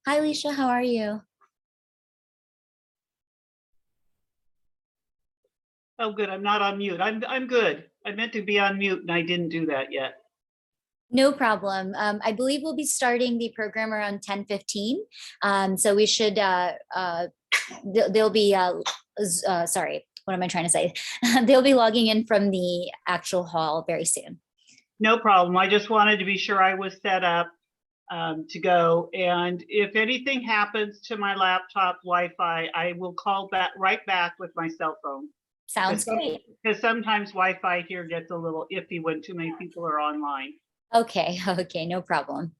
Hi, Alicia. How are you? Oh, good. I'm not on mute. I'm good. I meant to be on mute and I didn't do that yet. No problem. I believe we'll be starting the program around 10:15. So we should, they'll be, sorry, what am I trying to say? They'll be logging in from the actual hall very soon. No problem. I just wanted to be sure I was set up to go. And if anything happens to my laptop Wi-Fi, I will call back right back with my cell phone. Sounds great. Because sometimes Wi-Fi here gets a little iffy when too many people are online. Okay, okay, no problem.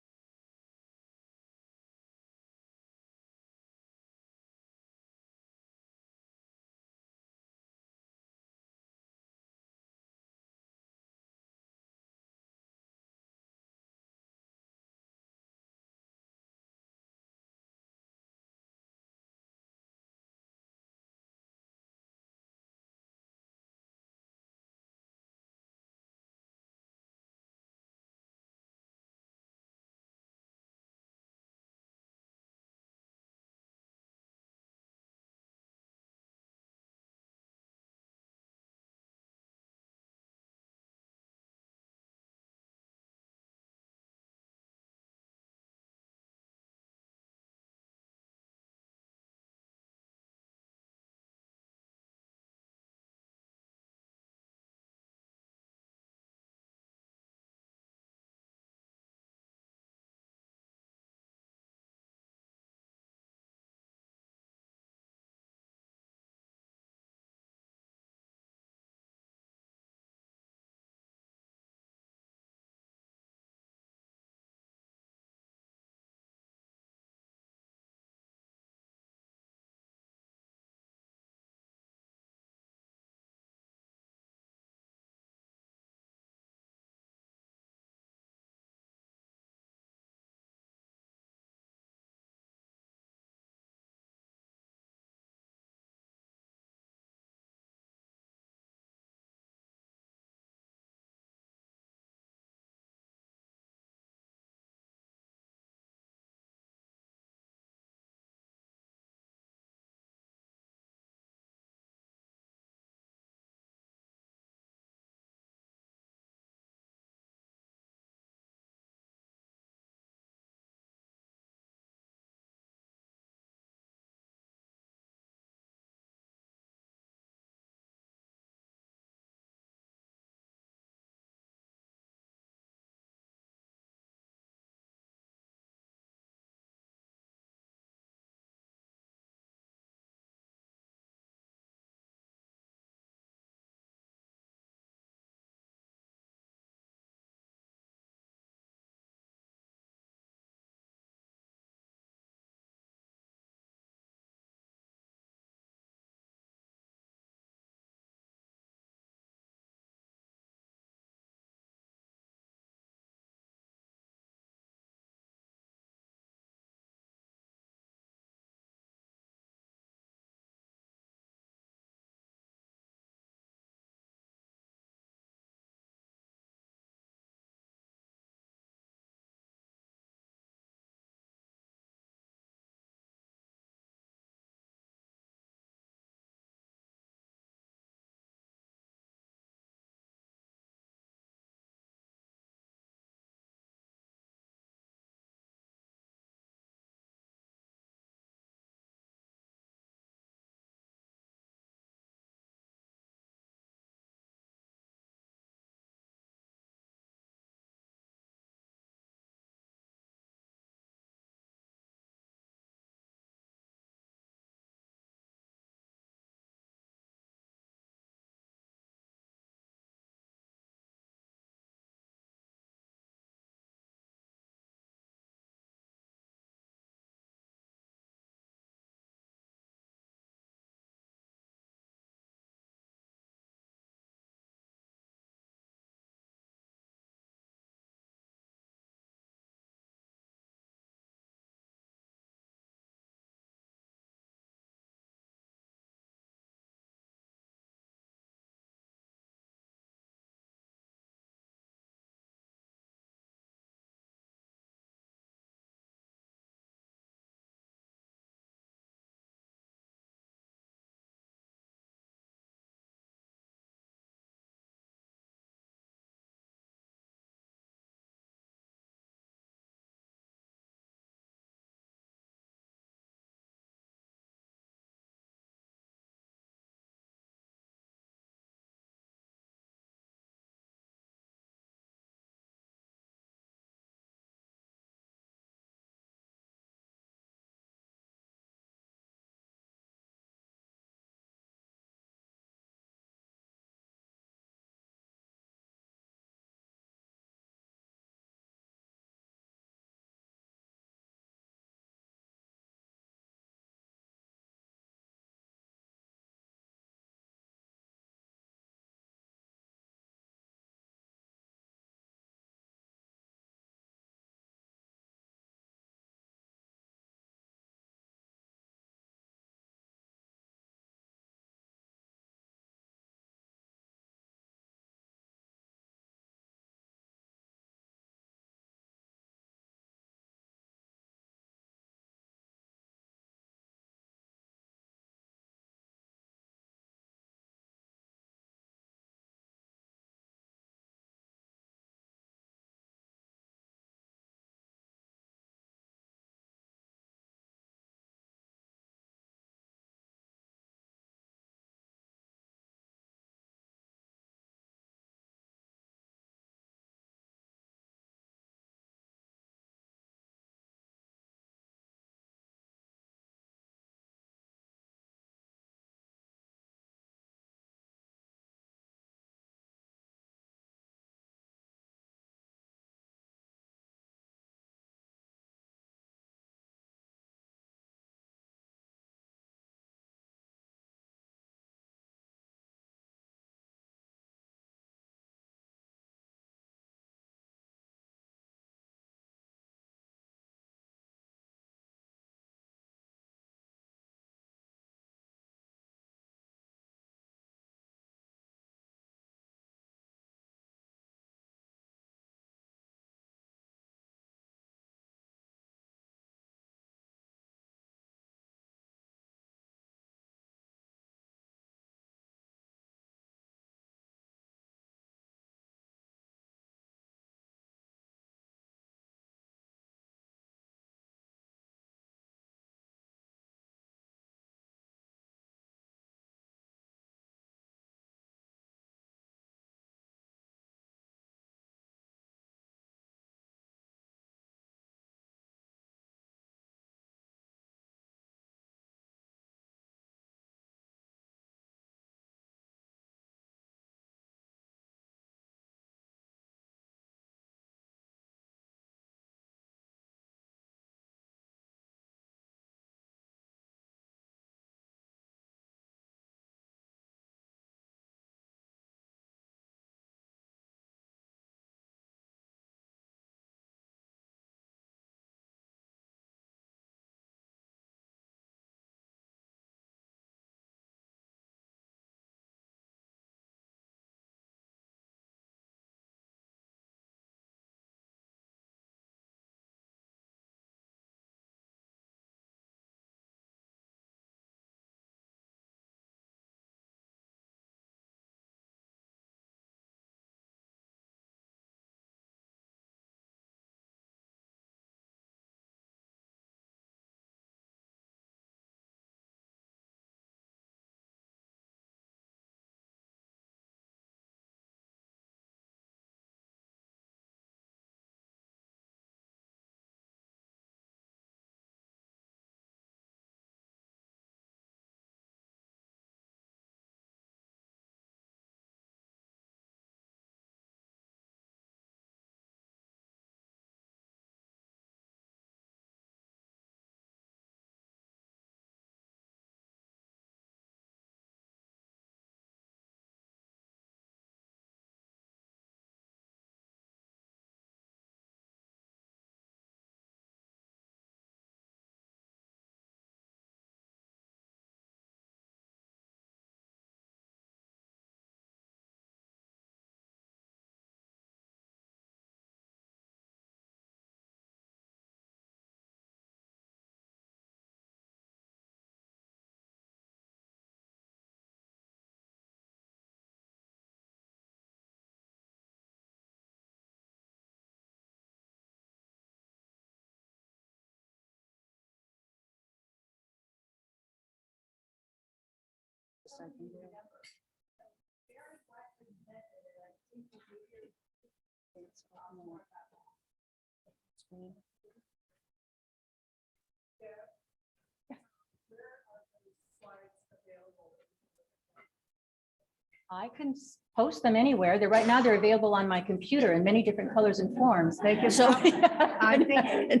I can post them anywhere. They're right now, they're available on my computer in many different colors and forms. They can So I think,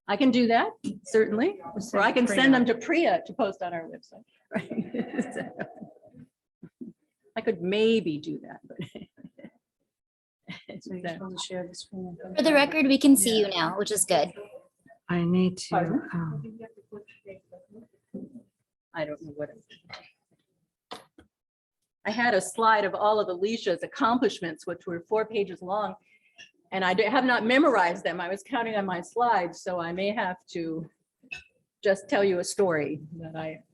I can do that, certainly. Or I can send them to Priya to post on our website. Right? I could maybe do that, but. So you're supposed to share the screen. For the record, we can see you now, which is good. I need to. Pardon? I don't know what. I had a slide of all of Alicia's accomplishments, which were 4 pages long, and I have not memorized them. I was counting on my slides, so I may have to just tell you a story that I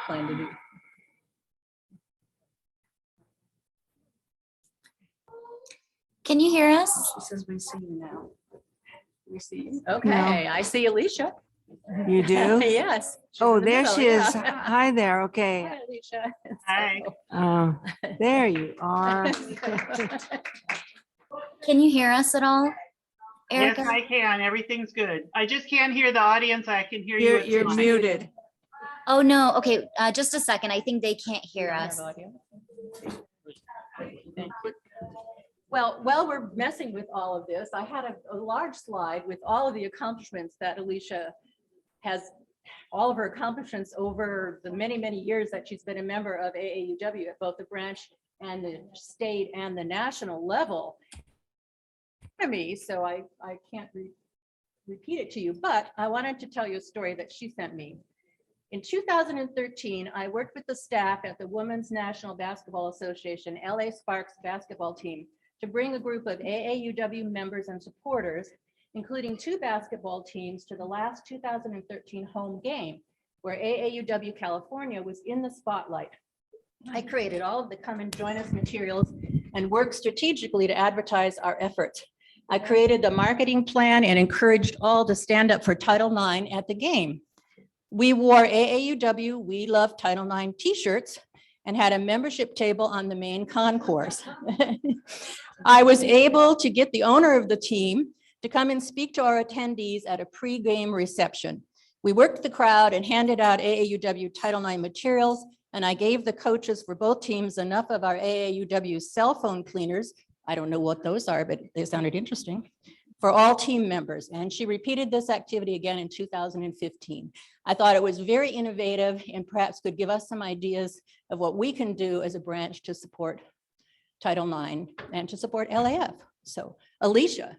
plan to do. Can you hear us? She says we see you now. We see. Okay, I see Alicia. You do? Yes. she's Oh, in the there middle, she is. yeah. Hi there. Okay. Hi, Alicia. Hi. There you are. Can you hear us at all, Yes, Erica? I can. Everything's good. I just can't hear the audience. I can hear you. You're It's you're fine. muted. Oh, no. Okay, just a second. I think they can't hear You don't us. have audio? Thank you. Well, while we're messing with all of this, I had a large slide with all of the accomplishments that Alicia has, all of her accomplishments over the many, many years that she's been a member of AAUW at both the branch and the state and the national level. So I can't repeat it to you, but I wanted to tell you a story that she sent me. In 2013, I worked with the staff at the Women's National Basketball Association LA Sparks basketball team to bring a group of AAUW members and supporters, including 2 basketball teams, to the last 2013 home game, where AAUW California was in the spotlight. I created all of the come and join us materials and worked strategically to advertise our efforts. I created the marketing plan and encouraged all to stand up for Title IX at the game. We wore AAUW We Love Title IX t-shirts and had a membership table on the main concourse. I was able to get the owner of the team to come and speak to our attendees at a pre-game reception. We worked the crowd and handed out AAUW Title IX materials, and I gave the coaches for both teams enough of our AAUW cell phone cleaners. I don't know what those are, but they sounded interesting, for all team members. And she repeated this activity again in 2015. I thought it was very innovative and perhaps could give us some ideas of what we can do as a branch to support Title IX and to support LAF. So Alicia,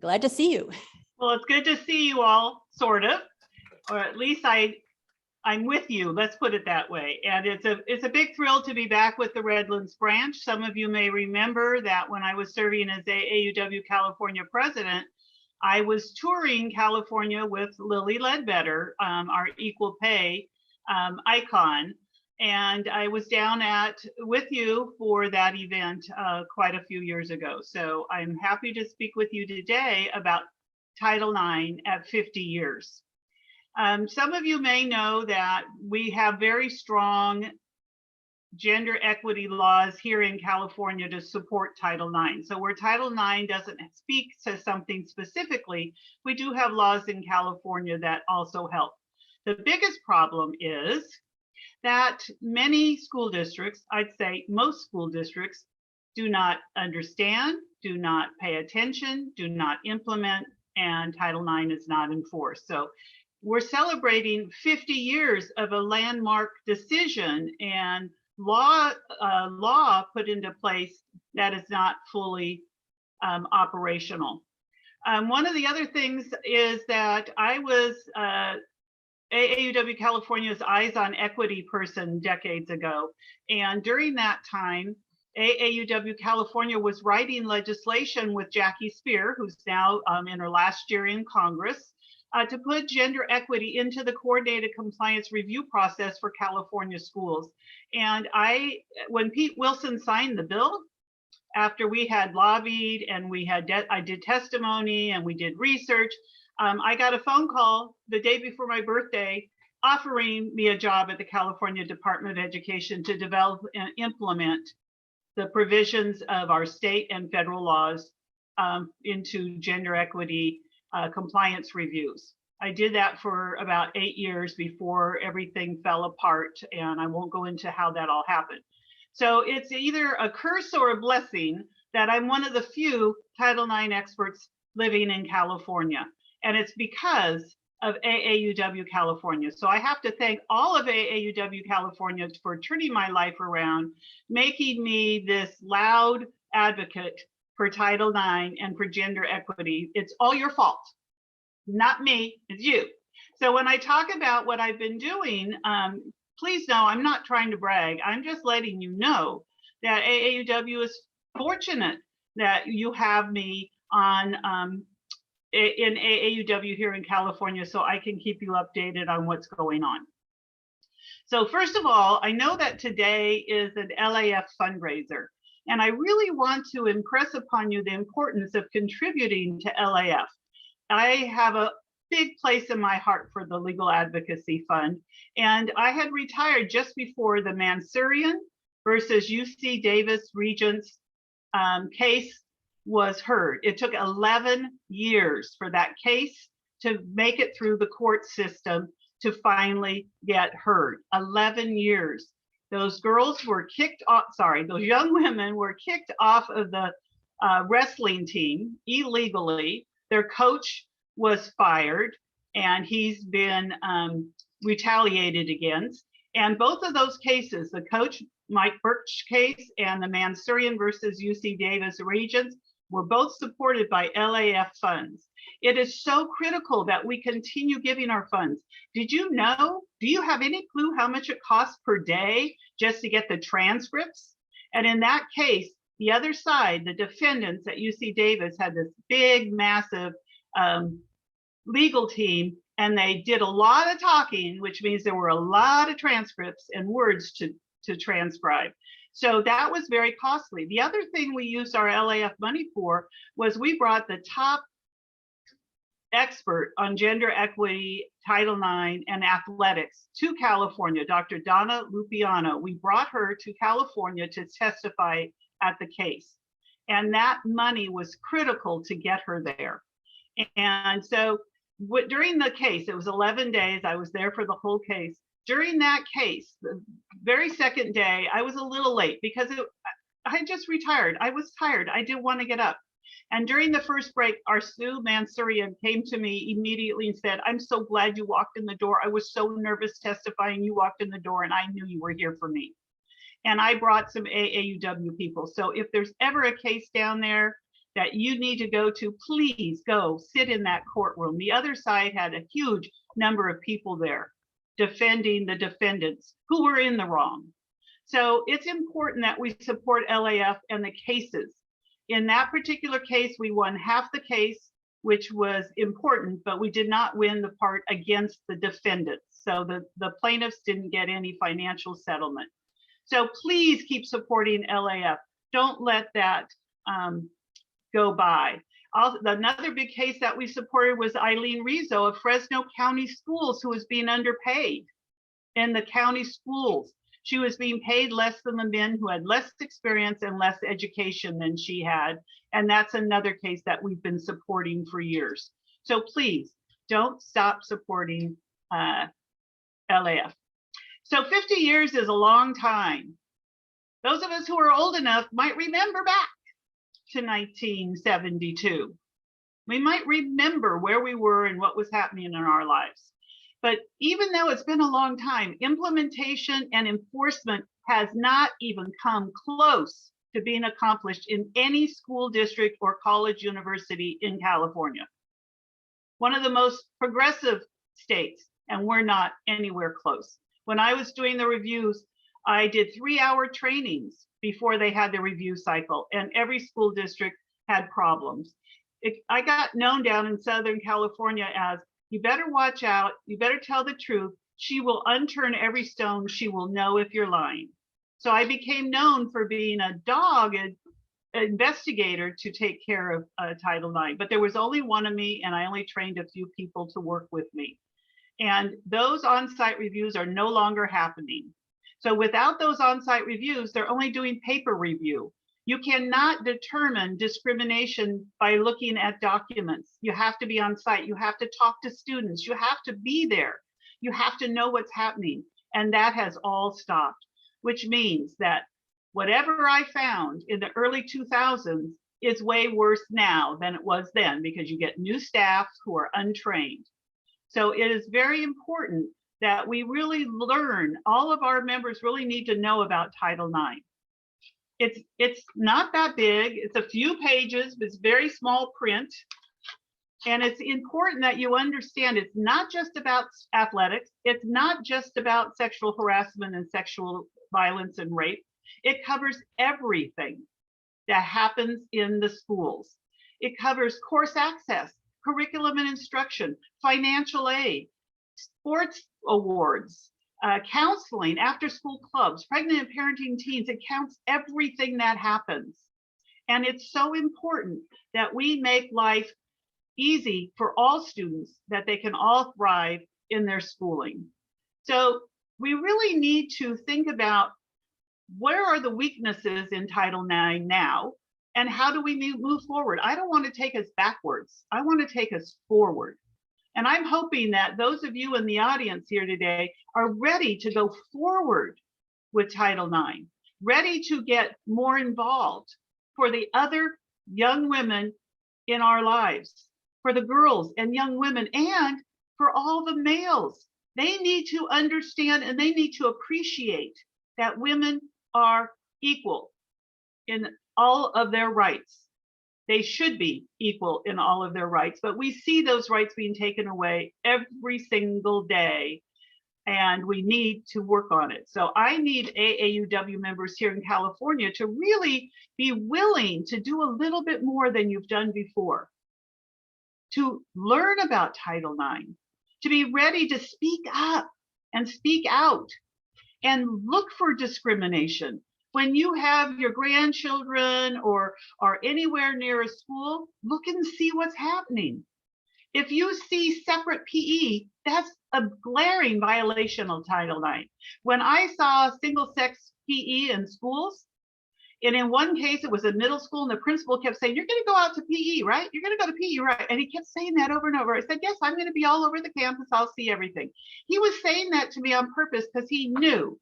glad to see you. Well, it's good to see you all, sort of, or at least I'm with you. Let's put it that way. And it's a big thrill to be back with the Redlands branch. Some of you may remember that when I was serving as AAUW California president, I was touring California with Lily Ledbetter, our equal pay icon. And I was down with you for that event quite a few years ago. So I'm happy to speak with you today about Title IX at 50 years. Some of you may know that we have very strong gender equity laws here in California to support Title IX. So where Title IX doesn't speak to something specifically, we do have laws in California that also help. The biggest problem is that many school districts, I'd say most school districts, do not understand, do not pay attention, do not implement, and Title IX is not enforced. So we're celebrating 50 years of a landmark decision and law put into place that is not fully operational. One of the other things is that I was AAUW California's Eyes on Equity person decades ago. And during that time, AAUW California was writing legislation with Jackie Spear, who's now in her last year in Congress, to put gender equity into the coordinated compliance review process for California schools. And when Pete Wilson signed the bill, after we had lobbied and I did testimony and we did research, I got a phone call the day before my birthday offering me a job at the California Department of Education to develop and implement the provisions of our state and federal laws into gender equity compliance reviews. I did that for about 8 years before everything fell apart, and I won't go into how that all happened. So it's either a curse or a blessing that I'm one of the few Title IX experts living in California, and it's because of AAUW California. So I have to thank all of AAUW California for turning my life around, making me this loud advocate for Title IX and for gender equity. It's all your fault, not me, it's you. So when I talk about what I've been doing, please know I'm not trying to brag. I'm just letting you know that AAUW is fortunate that you have me on in AAUW here in California, so I can keep you updated on what's going on. So first of all, I know that today is an LAF fundraiser, and I really want to impress upon you the importance of contributing to LAF. I have a big place in my heart for the Legal Advocacy Fund, and I had retired just before the Mansourian versus UC Davis Regents case was heard. It took 11 years for that case to make it through the court system to finally get heard. 11 years. Those girls were kicked off, those young women were kicked off of the wrestling team illegally. Their coach was fired, and he's been retaliated against. And both of those cases, the coach Mike Birch case and the Mansourian versus UC Davis Regents, were both supported by LAF funds. It is so critical that we continue giving our funds. Did you know, do you have any clue how much it costs per day just to get the transcripts? And in that case, the other side, the defendants at UC Davis, had this big, massive legal team, and they did a lot of talking, which means there were a lot of transcripts and words to transcribe. So that was very costly. The other thing we used our LAF money for was we brought the top expert on gender equity, Title IX, and athletics to California, Dr. Donna Lupiano. We brought her to California to testify at the case. And that money was critical to get her there. And so during the case, it was 11 days, I was there for the whole case. During that case, the very second day, I was a little late because I just retired. I was tired. I didn't want to get up. And during the first break, our Sue Mansourian came to me immediately and said, "I'm so glad you walked in the door. I was so nervous testifying. You walked in the door and I knew you were here for me." And I brought some AAUW people. So if there's ever a case down there that you need to go to, please go sit in that courtroom. The other side had a huge number of people there defending the defendants who were in the wrong. So it's important that we support LAF and the cases. In that particular case, we won half the case, which was important, but we did not win the part against the defendants. So the plaintiffs didn't get any financial settlement. So please keep supporting LAF. Don't let that go by. Another big case that we supported was Eileen Rizzo of Fresno County Schools, who was being underpaid in the county schools. She was being paid less than the men who had less experience and less education than she had. And that's another case that we've been supporting for years. So please don't stop supporting LAF. So 50 years is a long time. Those of us who are old enough might remember back to 1972. We might remember where we were and what was happening in our lives. But even though it's been a long time, implementation and enforcement has not even come close to being accomplished in any school district or college university in California. One of the most progressive states, and we're not anywhere close. When I was doing the reviews, I did 3-hour trainings before they had the review cycle, and every school district had problems. I got known down in Southern California as, you better watch out, you better tell the truth, she will unturn every stone, she will know if you're lying. So I became known for being a dogged investigator to take care of Title IX, but there was only one of me and I only trained a few people to work with me. And those on-site reviews are no longer happening. So without those on-site reviews, they're only doing paper review. You cannot determine discrimination by looking at documents. You have to be on site. You have to talk to students. You have to be there. You have to know what's happening. And that has all stopped, which means that whatever I found in the early 2000s is way worse now than it was then, because you get new staff who are untrained. So it is very important that we really learn, all of our members really need to know about Title IX. It's not that big, it's a few pages, but it's very small print. And it's important that you understand it's not just about athletics, it's not just about sexual harassment and sexual violence and rape. It covers everything that happens in the schools. It covers course access, curriculum and instruction, financial aid, sports awards, counseling, after school clubs, pregnant and parenting teens. It counts everything that happens. And it's so important that we make life easy for all students, that they can all thrive in their schooling. So we really need to think about where are the weaknesses in Title IX now, and how do we move forward? I don't want to take us backwards. I want to take us forward. And I'm hoping that those of you in the audience here today are ready to go forward with Title IX, ready to get more involved for the other young women in our lives, for the girls and young women, and for all the males. They need to understand and they need to appreciate that women are equal in all of their rights. They should be equal in all of their rights, but we see those rights being taken away every single day, and we need to work on it. So I need AAUW members here in California to really be willing to do a little bit more than you've done before, to learn about Title IX, to be ready to speak up and speak out and look for discrimination. When you have your grandchildren or are anywhere near a school, look and see what's happening. If you see separate PE, that's a glaring violation of Title IX. When I saw single-sex PE in schools, and in one case, it was a middle school, and the principal kept saying, "You're going to go out to PE, right? You're going to go to PE, right?" And he kept saying that over and over. I said, "Yes, I'm going to be all over the campus. I'll see everything." He was saying that to me on purpose because he knew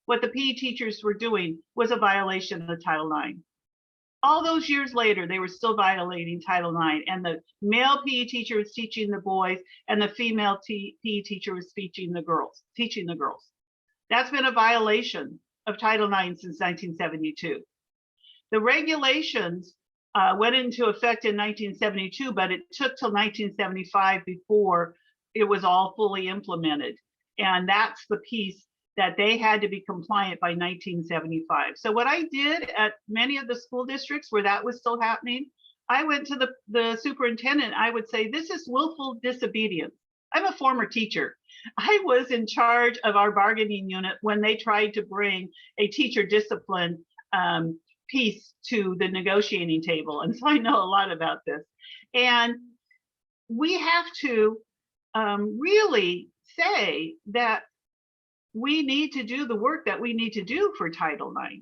what the PE teachers were doing was a violation of Title IX. All those years later, they were still violating Title IX, and the male PE teacher was teaching the boys, and the female PE teacher was teaching the girls. That's been a violation of Title IX since 1972. The regulations went into effect in 1972, but it took till 1975 before it was all fully implemented. And that's the piece that they had to be compliant by 1975. So what I did at many of the school districts where that was still happening, I went to the superintendent. I would say, this is willful disobedience. I'm a former teacher. I was in charge of our bargaining unit when they tried to bring a teacher discipline piece to the negotiating table. And so I know a lot about this. And we have to really say that we need to do the work that we need to do for Title IX.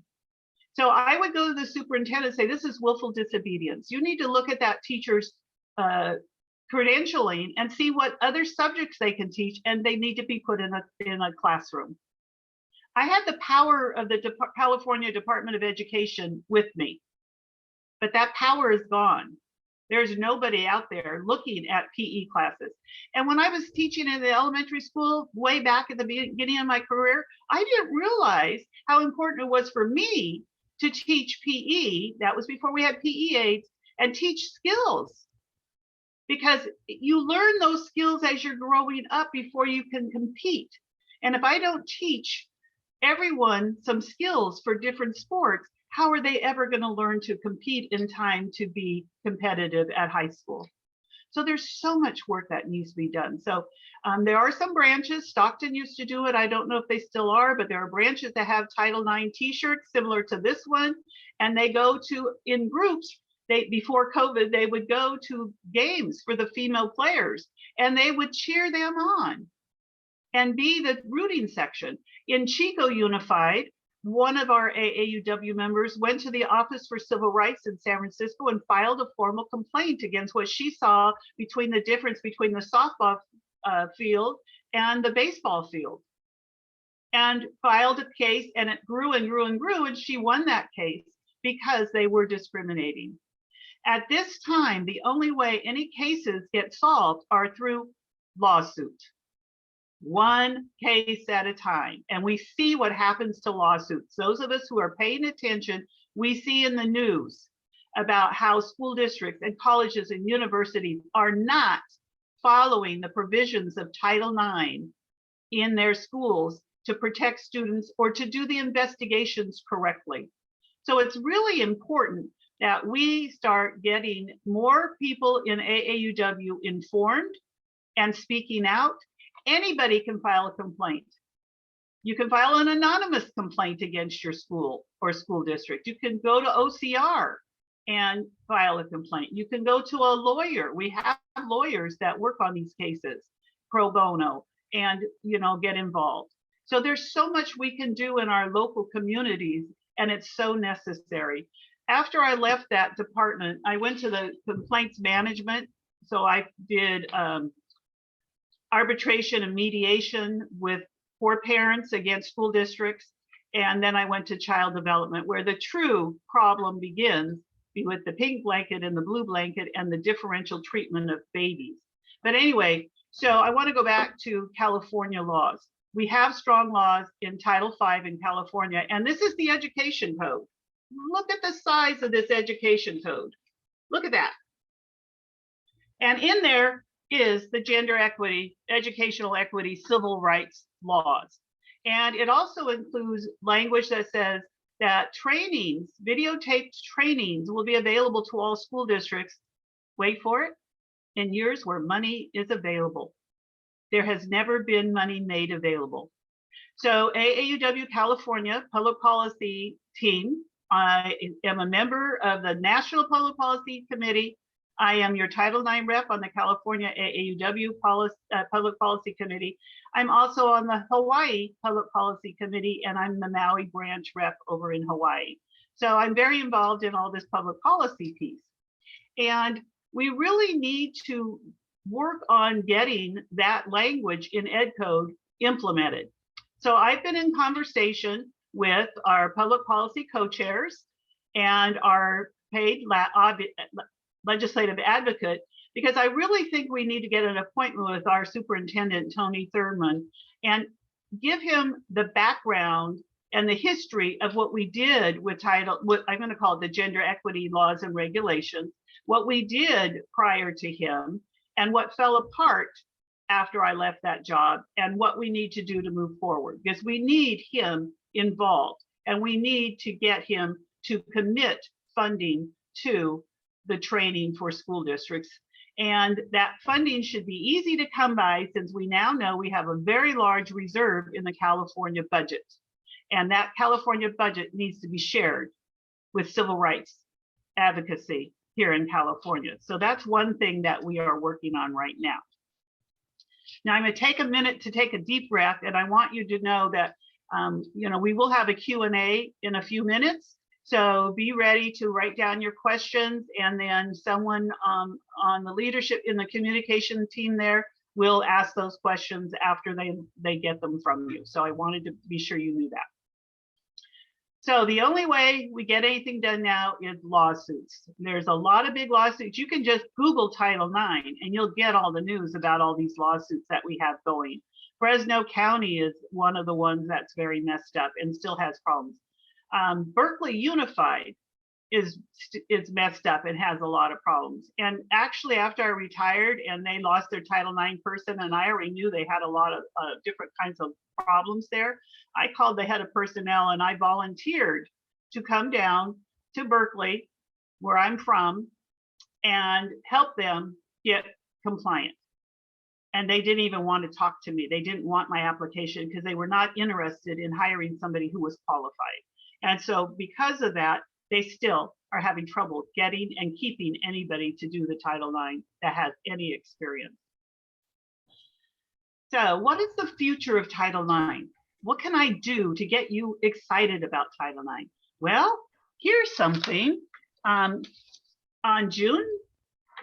So I would go to the superintendent and say, this is willful disobedience. You need to look at that teacher's credentialing and see what other subjects they can teach, and they need to be put in a classroom. I had the power of the California Department of Education with me, but that power is gone. There's nobody out there looking at PE classes. And when I was teaching in the elementary school way back at the beginning of my career, I didn't realize how important it was for me to teach PE. That was before we had PE aides, and teach skills. Because you learn those skills as you're growing up before you can compete. And if I don't teach everyone some skills for different sports, how are they ever going to learn to compete in time to be competitive at high school? So there's so much work that needs to be done. So there are some branches. Stockton used to do it. I don't know if they still are, but there are branches that have Title IX t-shirts similar to this one. And they go to, in groups, before COVID, they would go to games for the female players and they would cheer them on. and B, the routing section. In Chico Unified, one of our AAUW members went to the Office for Civil Rights in San Francisco and filed a formal complaint against what she saw between the difference between the softball field and the baseball field, and filed a case, and it grew and grew and grew, and she won that case because they were discriminating. At this time, the only way any cases get solved are through lawsuit, one case at a time. And we see what happens to lawsuits. Those of us who are paying attention, we see in the news about how school districts and colleges and universities are not following the provisions of Title IX in their schools to protect students or to do the investigations correctly. So it's really important that we start getting more people in AAUW informed and speaking out. Anybody can file a complaint. You can file an anonymous complaint against your school or school district. You can go to OCR and file a complaint. You can go to a lawyer. We have lawyers that work on these cases pro bono and, you know, get involved. So there's so much we can do in our local communities, and it's so necessary. After I left that department, I went to the complaints management. So I did arbitration and mediation for parents against school districts. And then I went to child development, where the true problem begins with the pink blanket and the blue blanket and the differential treatment of babies. But anyway, so I want to go back to California laws. We have strong laws in Title V in California, and this is the education code. Look at the size of this education code. Look at that. And in there is the gender equity, educational equity, civil rights laws. And it also includes language that says that trainings, videotaped trainings, will be available to all school districts, wait for it, in years where money is available. There has never been money made available. So AAUW California Public Policy Team, I am a member of the National Public Policy Committee. I am your Title IX rep on the California AAUW Public Policy Committee. I'm also on the Hawaii Public Policy Committee, and I'm the Maui branch rep over in Hawaii. So I'm very involved in all this public policy piece. And we really need to work on getting that language in Ed Code implemented. So I've been in conversation with our public policy co-chairs and our paid legislative advocate, because I really think we need to get an appointment with our superintendent, Tony Thurman, and give him the background and the history of what we did with what I'm going to call it the gender equity laws and regulations, what we did prior to him, and what fell apart after I left that job, and what we need to do to move forward, because we need him involved, and we need to get him to commit funding to the training for school districts. And that funding should be easy to come by, since we now know we have a very large reserve in the California budget. And that California budget needs to be shared with civil rights advocacy here in California. So that's one thing that we are working on right now. Now I'm going to take a minute to take a deep breath, and I want you to know that you know, we will have a Q&A in a few minutes. So be ready to write down your questions, and then someone on the leadership in the communication team there will ask those questions after they get them from you. So I wanted to be sure you knew that. So the only way we get anything done now is lawsuits. There's a lot of big lawsuits. You can just Google Title IX and you'll get all the news about all these lawsuits that we have going. Fresno County is one of the ones that's very messed up and still has problems. Berkeley Unified is messed up and has a lot of problems. And actually, after I retired and they lost their Title IX person, and I already knew they had a lot of different kinds of problems there, I called the head of personnel and I volunteered to come down to Berkeley, where I'm from, and help them get compliant. And they didn't even want to talk to me. They didn't want my application because they were not interested in hiring somebody who was qualified. And so because of that, they still are having trouble getting and keeping anybody to do the Title IX that has any experience. So what is the future of Title IX? What can I do to get you excited about Title IX? Well, here's something. On June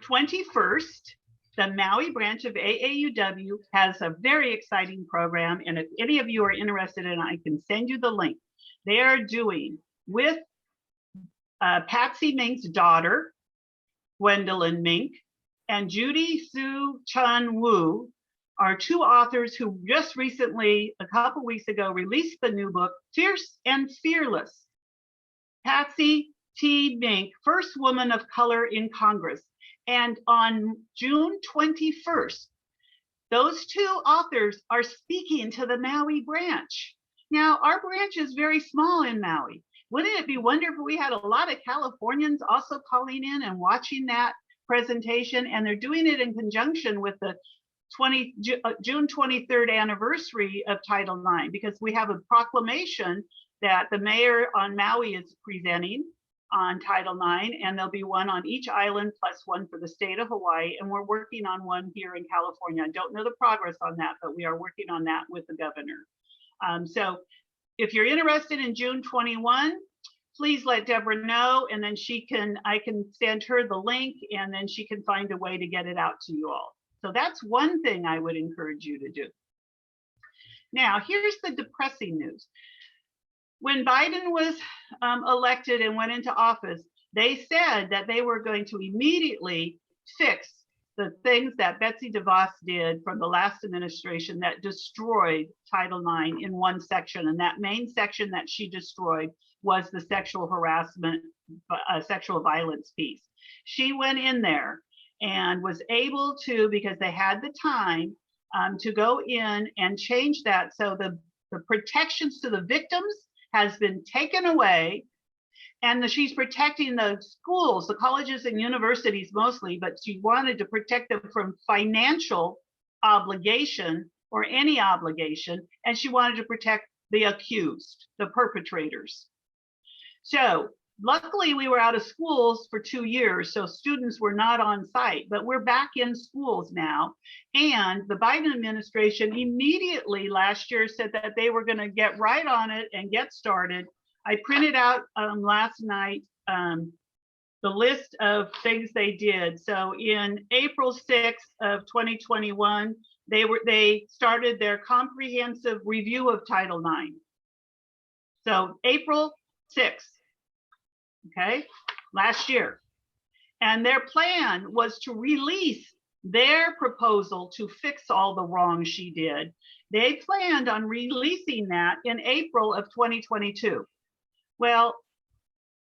21st, the Maui branch of AAUW has a very exciting program. And if any of you are interested in it, I can send you the link. They are doing with Patsy Mink's daughter, Gwendolyn Mink, and Judy Sue Chun Wu are two authors who just recently, a couple weeks ago, released the new book, Fierce and Fearless. Patsy T. Mink, first woman of color in Congress. And on June 21st, those two authors are speaking to the Maui branch. Now, our branch is very small in Maui. Wouldn't it be wonderful if we had a lot of Californians also calling in and watching that presentation? And they're doing it in conjunction with the June 23rd anniversary of Title IX, because we have a proclamation that the mayor on Maui is presenting on Title IX, and there'll be one on each island plus one for the state of Hawaii. And we're working on one here in California. I don't know the progress on that, but we are working on that with the governor. So if you're interested in June 21, please let Deborah know, and then I can send her the link, and then she can find a way to get it out to you all. So that's one thing I would encourage you to do. Now, here's the depressing news. When Biden was elected and went into office, they said that they were going to immediately fix the things that Betsy DeVos did from the last administration that destroyed Title IX in one section. And that main section that she destroyed was the sexual harassment, sexual violence piece. She went in there and was able to, because they had the time, to go in and change that. So the protections to the victims has been taken away, and she's protecting the schools, the colleges and universities mostly, but she wanted to protect them from financial obligation or any obligation, and she wanted to protect the accused, the perpetrators. So luckily we were out of schools for 2 years, so students were not on site, but we're back in schools now. And the Biden administration immediately last year said that they were going to get right on it and get started. I printed out last night the list of things they did. So in April 6th of 2021, they started their comprehensive review of Title IX. So April 6th. Okay, last year. And their plan was to release their proposal to fix all the wrong she did. They planned on releasing that in April of 2022. Well,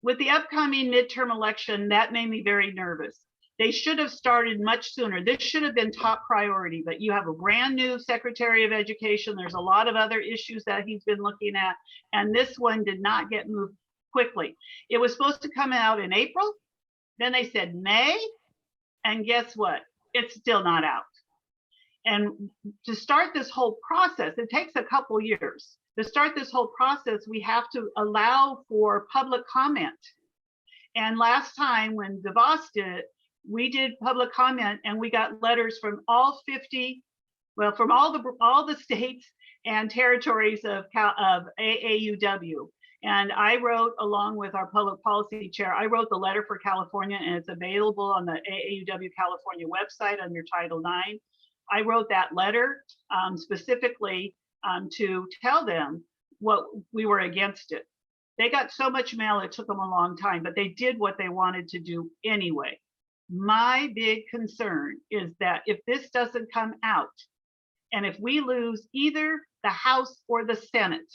with the upcoming midterm election, that made me very nervous. They should have started much sooner. This should have been top priority, but you have a brand new Secretary of Education. There's a lot of other issues that he's been looking at, and this one did not get moved quickly. It was supposed to come out in April. Then they said May, and guess what? It's still not out. And to start this whole process, it takes a couple years. To start this whole process, we have to allow for public comment. And last time when DeVos did it, we did public comment, and we got letters from all 50, well, from all the states and territories of AAUW. And I wrote, along with our public policy chair, I wrote the letter for California, and it's available on the AAUW California website under Title IX. I wrote that letter specifically to tell them what we were against it. They got so much mail, it took them a long time, but they did what they wanted to do anyway. My big concern is that if this doesn't come out, and if we lose either the House or the Senate,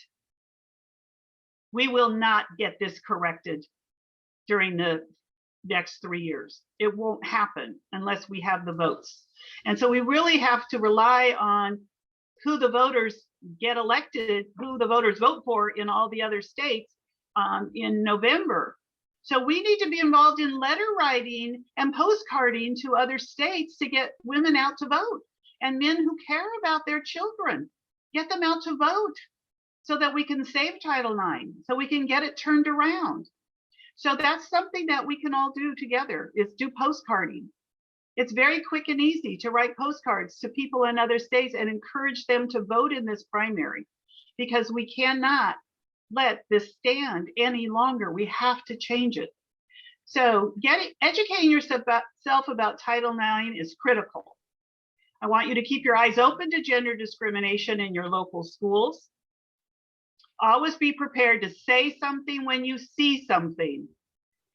we will not get this corrected during the next 3 years. It won't happen unless we have the votes. And so we really have to rely on who the voters get elected, who the voters vote for in all the other states in November. So we need to be involved in letter writing and postcarding to other states to get women out to vote, and men who care about their children, get them out to vote, so that we can save Title IX, so we can get it turned around. So that's something that we can all do together, is do postcarding. It's very quick and easy to write postcards to people in other states and encourage them to vote in this primary, because we cannot let this stand any longer. We have to change it. So educating yourself about Title IX is critical. I want you to keep your eyes open to gender discrimination in your local schools. Always be prepared to say something when you see something.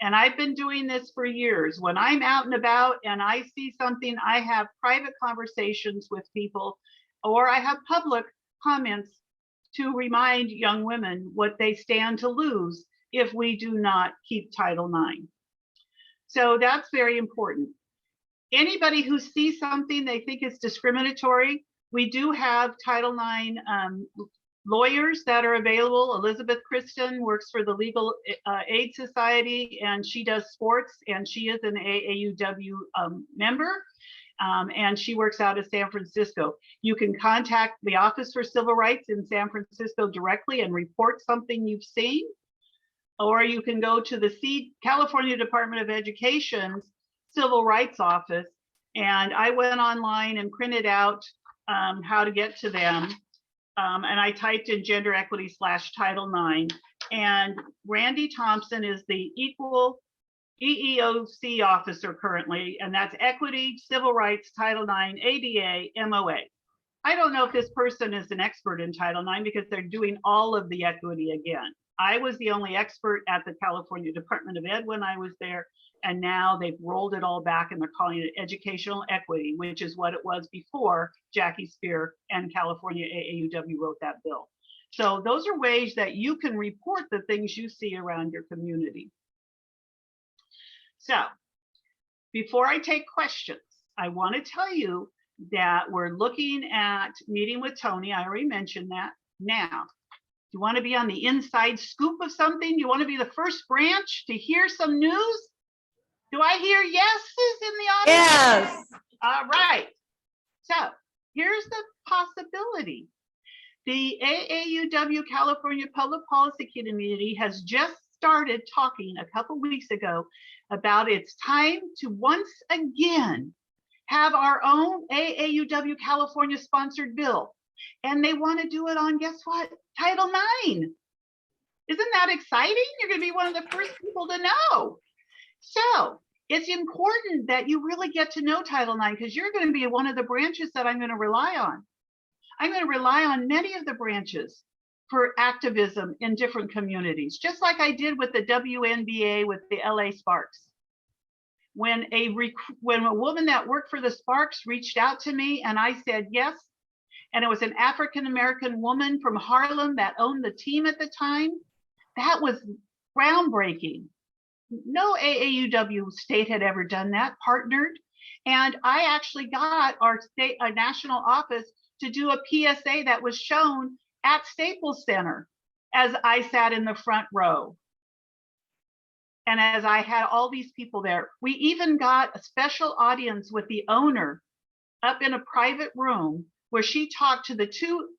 And I've been doing this for years. When I'm out and about and I see something, I have private conversations with people, or I have public comments to remind young women what they stand to lose if we do not keep Title IX. So that's very important. Anybody who sees something they think is discriminatory, we do have Title IX lawyers that are available. Elizabeth Kristen works for the Legal Aid Society, and she does sports, and she is an AAUW member, and she works out of San Francisco. You can contact the Office for Civil Rights in San Francisco directly and report something you've seen, or you can go to the California Department of Education's Civil Rights Office, and I went online and printed out how to get to them. And I typed in gender equity / Title IX, and Randy Thompson is the EEOC officer currently, and that's Equity, Civil Rights, Title IX, ADA, MOA. I don't know if this person is an expert in Title IX because they're doing all of the equity again. I was the only expert at the California Department of Ed when I was there, and now they've rolled it all back and they're calling it educational equity, which is what it was before Jackie Spear and California AAUW wrote that bill. So those are ways that you can report the things you see around your community. So before I take questions, I want to tell you that we're looking at meeting with Tony. I already mentioned that. Now, you want to be on the inside scoop of something? You want to be the first branch to hear some news? Do I hear yeses in the audience? Yes. All right. So here's the possibility. The AAUW California Public Policy Committee has just started talking a couple weeks ago about it's time to once again have our own AAUW California sponsored bill. And they want to do it on, guess what? Title IX. Isn't that exciting? You're going to be one of the first people to know. So it's important that you really get to know Title IX, because you're going to be one of the branches that I'm going to rely on. I'm going to rely on many of the branches for activism in different communities, just like I did with the WNBA with the LA Sparks. When a woman that worked for the Sparks reached out to me and I said yes, and it was an African-American woman from Harlem that owned the team at the time, that was groundbreaking. No AAUW state had ever done that, partnered. And I actually got our national office to do a PSA that was shown at Staples Center as I sat in the front row. And as I had all these people there, we even got a special audience with the owner up in a private room where she talked to the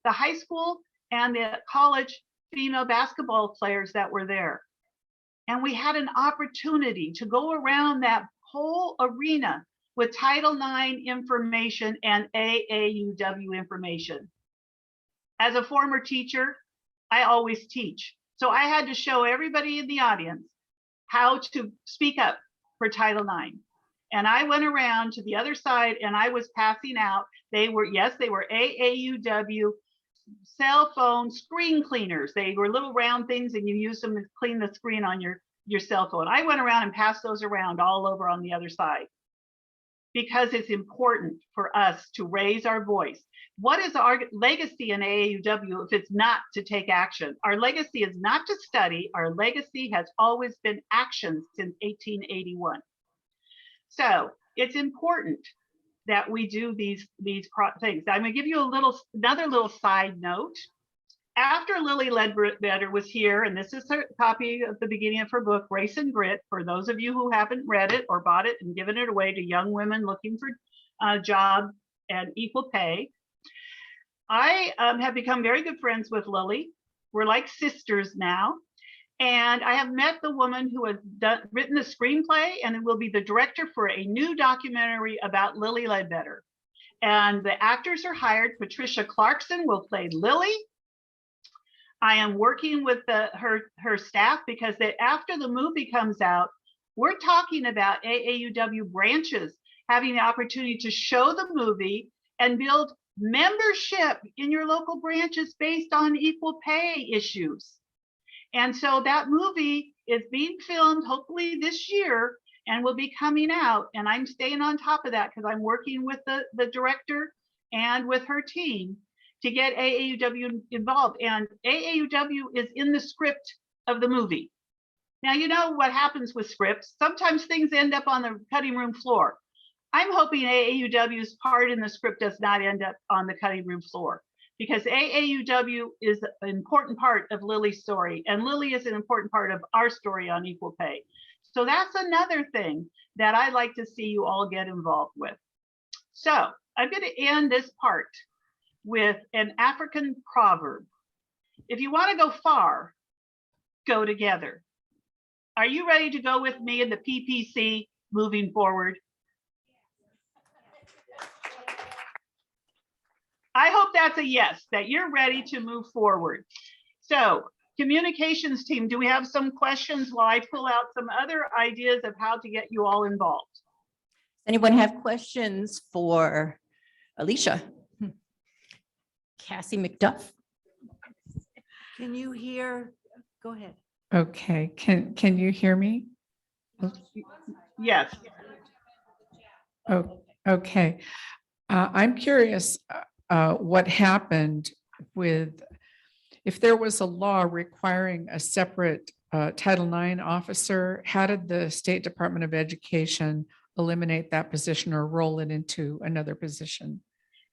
high school and the college female basketball players that were there. And we had an opportunity to go around that whole arena with Title IX information and AAUW information. As a former teacher, I always teach. So I had to show everybody in the audience how to speak up for Title IX. And I went around to the other side and I was passing out. They were AAUW cell phone screen cleaners. They were little round things and you use them to clean the screen on your cell phone. I went around and passed those around all over on the other side, because it's important for us to raise our voice. What is our legacy in AAUW if it's not to take action? Our legacy is not to study. Our legacy has always been action since 1881. So it's important that we do these things. I'm going to give you another little side note. After Lily Ledbetter was here, and this is her copy of the beginning of her book, Race and Grit, for those of you who haven't read it or bought it and given it away to young women looking for a job and equal pay. I have become very good friends with Lily. We're like sisters now. And I have met the woman who has written the screenplay and will be the director for a new documentary about Lily Ledbetter. And the actors are hired. Patricia Clarkson will play Lily. I am working with her staff because after the movie comes out, we're talking about AAUW branches having the opportunity to show the movie and build membership in your local branches based on equal pay issues. And so that movie is being filmed hopefully this year and will be coming out. And I'm staying on top of that because I'm working with the director and with her team to get AAUW involved. And AAUW is in the script of the movie. Now, you know what happens with scripts. Sometimes things end up on the cutting room floor. I'm hoping AAUW's part in the script does not end up on the cutting room floor, because AAUW is an important part of Lily's story, and Lily is an important part of our story on equal pay. So that's another thing that I'd like to see you all get involved with. So I'm going to end this part with an African proverb. If you want to go far, go together. Are you ready to go with me in the PPC moving forward? I hope that's a yes, that you're ready to move forward. So, communications team, do we have some questions while I pull out some other ideas of how to get you all involved? Anyone have questions for Alicia? Cassie McDuff? Can you hear? Go ahead. Okay, can you hear me? Yes. Oh, okay. I'm curious what happened with, if there was a law requiring a separate Title IX officer, how did the State Department of Education eliminate that position or roll it into another position?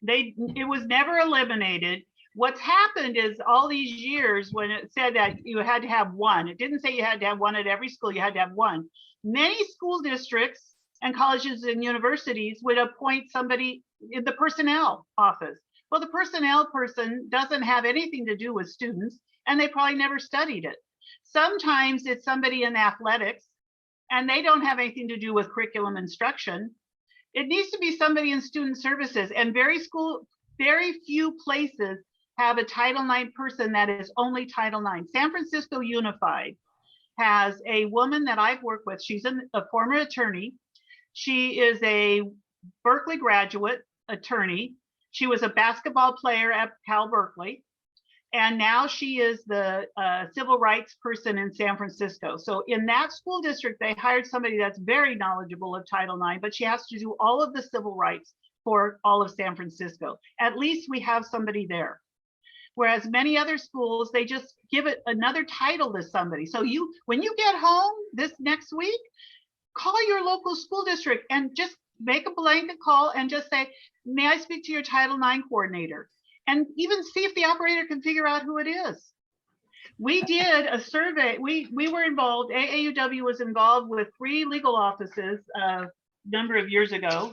It was never eliminated. What's happened is all these years when it said that you had to have one, it didn't say you had to have one at every school, you had to have one. Many school districts and colleges and universities would appoint somebody in the personnel office. Well, the personnel person doesn't have anything to do with students, and they probably never studied it. Sometimes it's somebody in athletics, and they don't have anything to do with curriculum instruction. It needs to be somebody in student services, and very few places have a Title IX person that is only Title IX. San Francisco Unified has a woman that I've worked with. She's a former attorney. She is a Berkeley graduate attorney. She was a basketball player at Cal Berkeley. And now she is the civil rights person in San Francisco. So in that school district, they hired somebody that's very knowledgeable of Title IX, but she has to do all of the civil rights for all of San Francisco. At least we have somebody there. Whereas many other schools, they just give it another title to somebody. So when you get home this next week, call your local school district and just make a blanket call and just say, may I speak to your Title IX coordinator? And even see if the operator can figure out who it is. We did a survey. We were involved. AAUW was involved with 3 legal offices a number of years ago.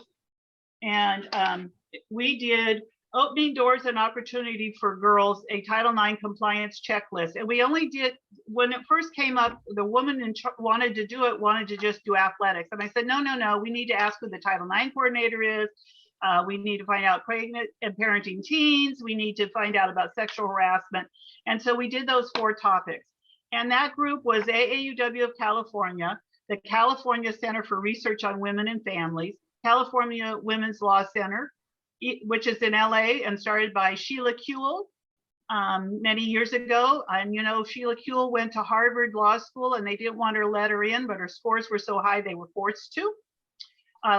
And we did Opening Doors and Opportunity for Girls, a Title IX compliance checklist. And we only did, when it first came up, the woman wanted to just do athletics. And I said, no, we need to ask who the Title IX coordinator is. We need to find out pregnant and parenting teens. We need to find out about sexual harassment. And so we did those 4 topics. And that group was AAUW of California, the California Center for Research on Women and Families, California Women's Law Center, which is in LA and started by Sheila Kuehl many years ago. And Sheila Kuehl went to Harvard Law School and they didn't want her to let her in, but her scores were so high they were forced to.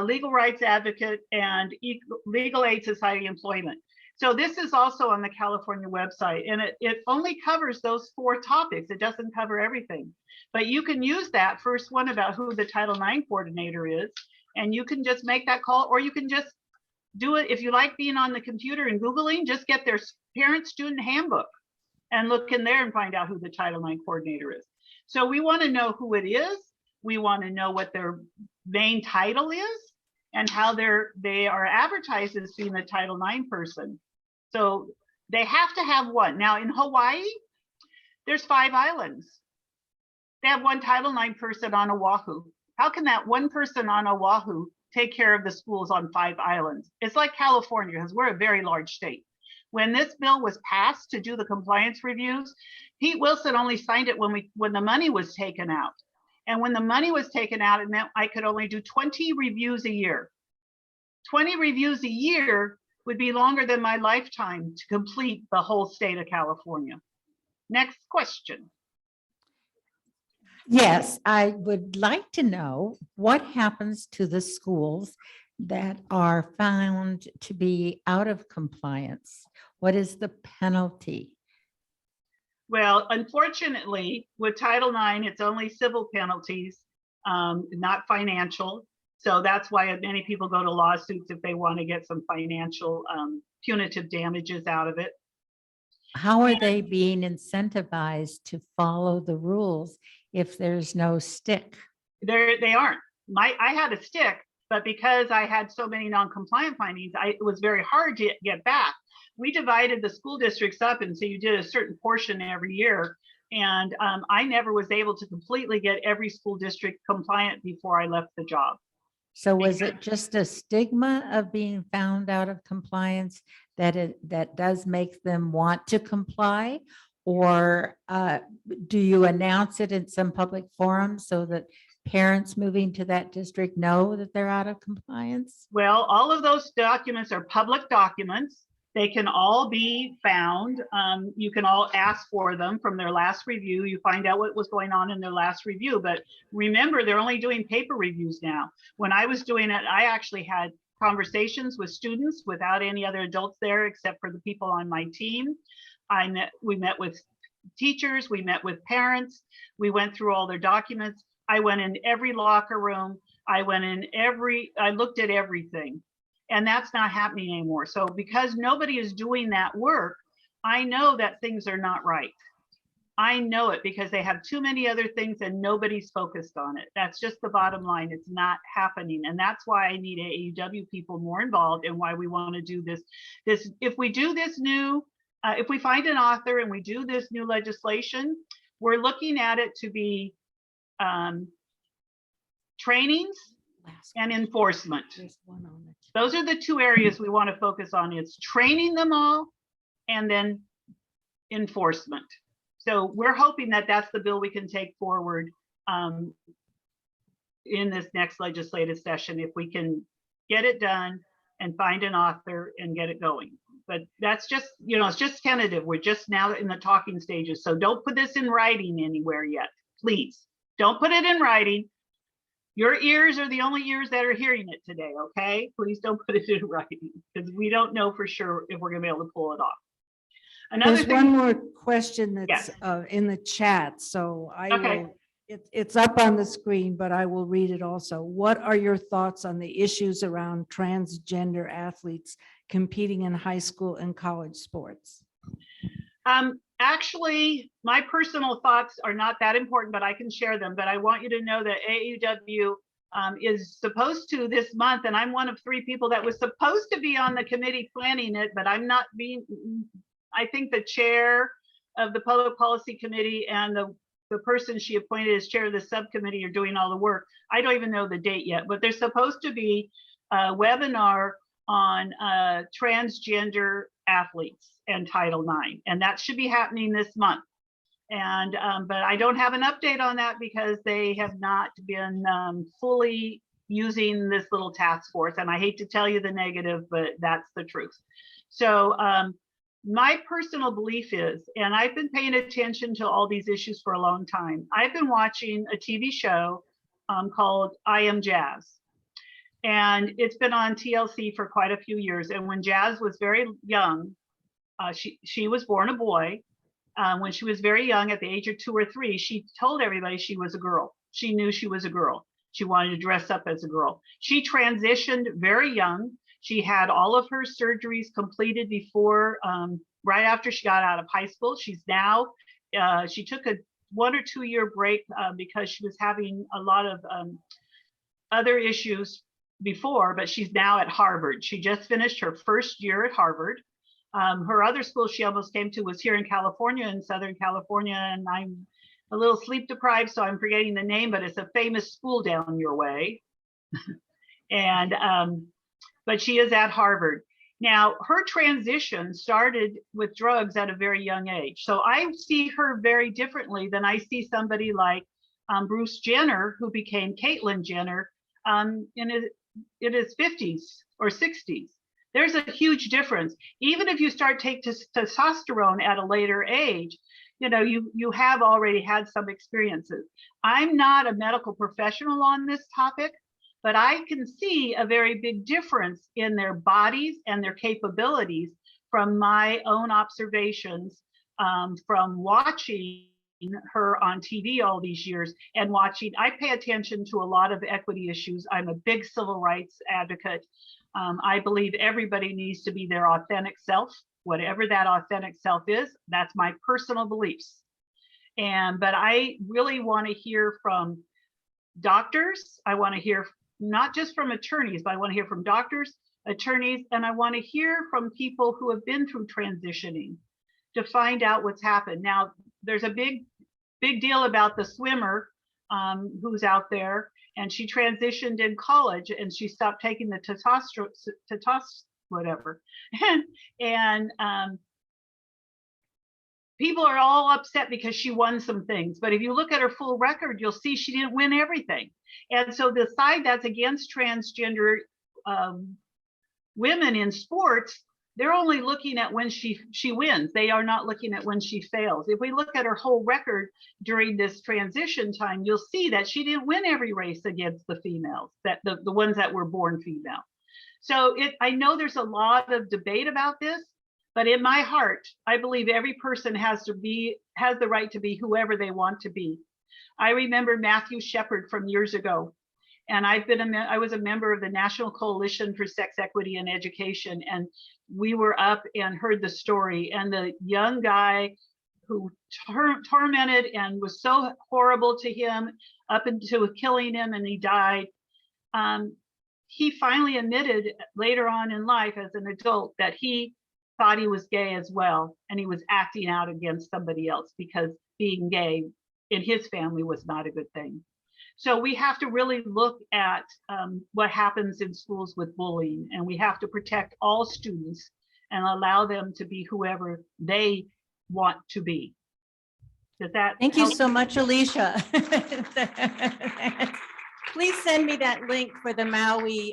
Legal rights advocate, and Legal Aid Society employment. So this is also on the California website, and it only covers those 4 topics. It doesn't cover everything, but you can use that first one about who the Title IX coordinator is, and you can just make that call, or you can just do it. If you like being on the computer and Googling, just get their parent-student handbook and look in there and find out who the Title IX coordinator is. So we want to know who it is. We want to know what their main title is and how they are advertised as being the Title IX person. So they have to have one. Now in Hawaii, there's 5 islands. They have one Title IX person on Oahu. How can that one person on Oahu take care of the schools on 5 islands? It's like California, because we're a very large state. When this bill was passed to do the compliance reviews, Pete Wilson only signed it when the money was taken out. And when the money was taken out, it meant I could only do 20 reviews a year. 20 reviews a year would be longer than my lifetime to complete the whole state of California. Next question. Yes, I would like to know what happens to the schools that are found to be out of compliance. What is the penalty? Well, unfortunately, with Title IX, it's only civil penalties, not financial. So that's why many people go to lawsuits if they want to get some financial punitive damages out of it. How are they being incentivized to follow the rules if there's no stick? They aren't. I had a stick, but because I had so many non-compliant findings, it was very hard to get back. We divided the school districts up, and so you did a certain portion every year. And I never was able to completely get every school district compliant before I left the job. So was it just a stigma of being found out of compliance that does make them want to comply? Or do you announce it in some public forum so that parents moving to that district know that they're out of compliance? Well, all of those documents are public documents. They can all be found. You can all ask for them from their last review. You find out what was going on in their last review. But remember, they're only doing paper reviews now. When I was doing it, I actually had conversations with students without any other adults there except for the people on my team. We met with teachers, we met with parents, we went through all their documents. I went in every locker room. I looked at everything. And that's not happening anymore. So because nobody is doing that work, I know that things are not right. I know it because they have too many other things and nobody's focused on it. That's just the bottom line. It's not happening. And that's why I need AAUW people more involved and why we want to do this. If we do this new, if we find an author and we do this new legislation, we're looking at it to be trainings and enforcement. Those are the two areas we want to focus on. It's training them all and then enforcement. So we're hoping that that's the bill we can take forward in this next legislative session, if we can get it done and find an author and get it going. But that's just, it's just tentative. We're just now in the talking stages. So don't put this in writing anywhere yet, please. Don't put it in writing. Your ears are the only ears that are hearing it today, okay? Please don't put it in writing because we don't know for sure if we're gonna be able to pull it off. There's one more question that's Yes. in the chat, so Okay. it's up on the screen, but I will read it also. What are your thoughts on the issues around transgender athletes competing in high school and college sports? Actually, my personal thoughts are not that important, but I can share them. But I want you to know that AAUW is supposed to this month, and I'm one of 3 people that was supposed to be on the committee planning it, but I'm not being, I think the chair of the Public Policy Committee and the person she appointed as chair of the subcommittee are doing all the work. I don't even know the date yet, but there's supposed to be a webinar on transgender athletes and Title IX, and that should be happening this month. And but I don't have an update on that because they have not been fully using this little task force. And I hate to tell you the negative, but that's the truth. So my personal belief is, and I've been paying attention to all these issues for a long time. I've been watching a TV show called I Am Jazz. And it's been on TLC for quite a few years. And when Jazz was very young, she was born a boy. When she was very young, at the age of 2 or 3, she told everybody she was a girl. She knew she was a girl. She wanted to dress up as a girl. She transitioned very young. She had all of her surgeries completed before, right after she got out of high school. She's now, she took a 1 or 2 year break because she was having a lot of other issues before, but she's now at Harvard. She just finished her first year at Harvard. Her other school she almost came to was here in California, in Southern California, and a little sleep deprived, so I'm forgetting the name, but it's a famous school down your way. And but she is at Harvard. Now, her transition started with drugs at a very young age. So I see her very differently than I see somebody like Bruce Jenner, who became Caitlyn Jenner in his 50s or 60s. There's a huge difference. Even if you start taking testosterone at a later age, you know, you have already had some experiences. I'm not a medical professional on this topic, but I can see a very big difference in their bodies and their capabilities from my own observations, from watching her on TV all these years and watching. I pay attention to a lot of equity issues. I'm a big civil rights advocate. I believe everybody needs to be their authentic self, whatever that authentic self is. That's my personal beliefs. But I really want to hear from doctors. I want to hear not just from attorneys, but I want to hear from doctors, attorneys, and I want to hear from people who have been through transitioning to find out what's happened. Now, there's a big deal about the swimmer who's out there, and she transitioned in college and she stopped taking the whatever. and people are all upset because she won some things, but if you look at her full record, you'll see she didn't win everything. And so the side that's against transgender women in sports, they're only looking at when she wins. They are not looking at when she fails. If we look at her whole record during this transition time, you'll see that she didn't win every race against the females, that the ones that were born female. So I know there's a lot of debate about this, but in my heart, I believe every person has the right to be whoever they want to be. I remember Matthew Shepard from years ago, and I was a member of the National Coalition for Sex Equity in Education, and we were up and heard the story, and the young guy who tormented and was so horrible to him up into killing him, and he died. He finally admitted later on in life as an adult that he thought he was gay as well, and he was acting out against somebody else because being gay in his family was not a good thing. So we have to really look at what happens in schools with bullying, and we have to protect all students and allow them to be whoever they want to be. Does that Thank you help? so much, Alicia. Please send me that link for the Maui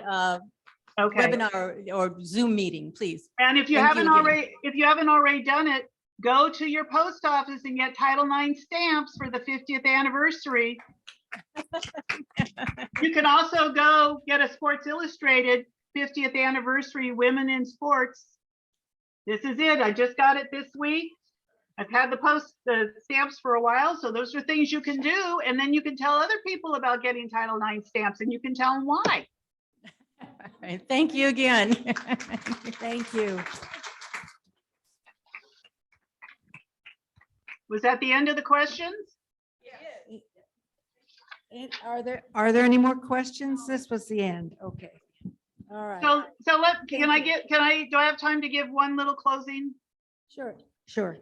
Okay. webinar or Zoom meeting, please. And if you Thank haven't you again. already done it, go to your post office and get Title IX stamps for the 50th anniversary. You can also go get a Sports Illustrated 50th anniversary Women in Sports. This is it. I just got it this week. I've had the stamps for a while, so those are things you can do, and then you can tell other people about getting Title IX stamps, and you can tell them why. All right, thank you again. Thank you. Was that the end of the questions? Are there any more questions? This was the end. Okay. All right. So do I have time to give one little closing? Sure.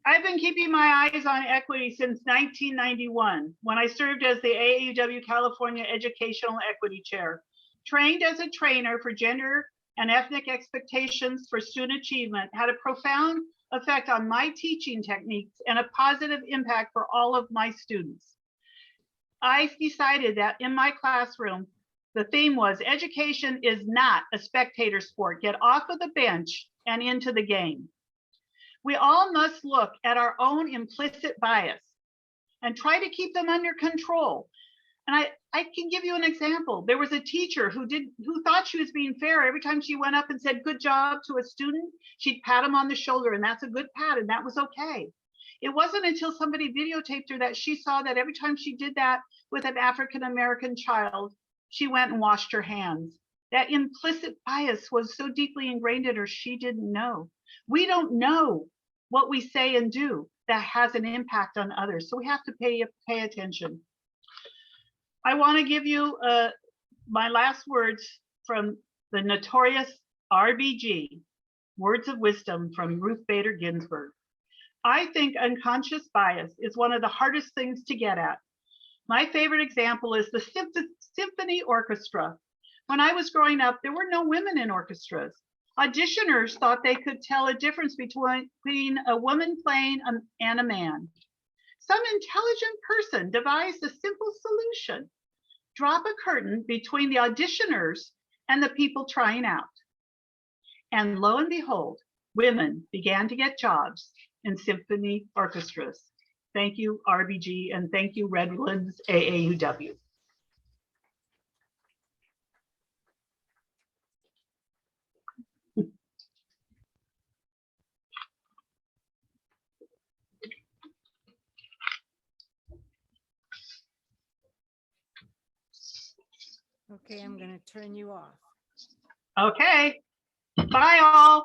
I've been keeping my eyes on equity since 1991, when I served as the AAUW California Educational Equity Chair. Trained as a trainer for gender and ethnic expectations for student achievement, had a profound effect on my teaching techniques and a positive impact for all of my students. I decided that in my classroom, the theme was education is not a spectator sport. Get off of the bench and into the game. We all must look at our own implicit bias and try to keep them under control. And I can give you an example. There was a teacher who thought she was being fair. Every time she went up and said good job to a student, she'd pat him on the shoulder, and that's a good pat, and that was okay. It wasn't until somebody videotaped her that she saw that every time she did that with an African-American child, she went and washed her hands. That implicit bias was so deeply ingrained in her, she didn't know. We don't know what we say and do that has an impact on others. So we have to pay attention. I want to give you my last words from the notorious RBG, Words of Wisdom from Ruth Bader Ginsburg. I think unconscious bias is one of the hardest things to get at. My favorite example is the symphony orchestra. When I was growing up, there were no women in orchestras. Auditioners thought they could tell a difference between a woman playing and a man. Some intelligent person devised a simple solution. Drop a curtain between the auditioners and the people trying out. And lo and behold, women began to get jobs in symphony orchestras. Thank you, RBG, and thank you, Redlands AAUW. Okay, I'm going to turn you off. Okay, bye all.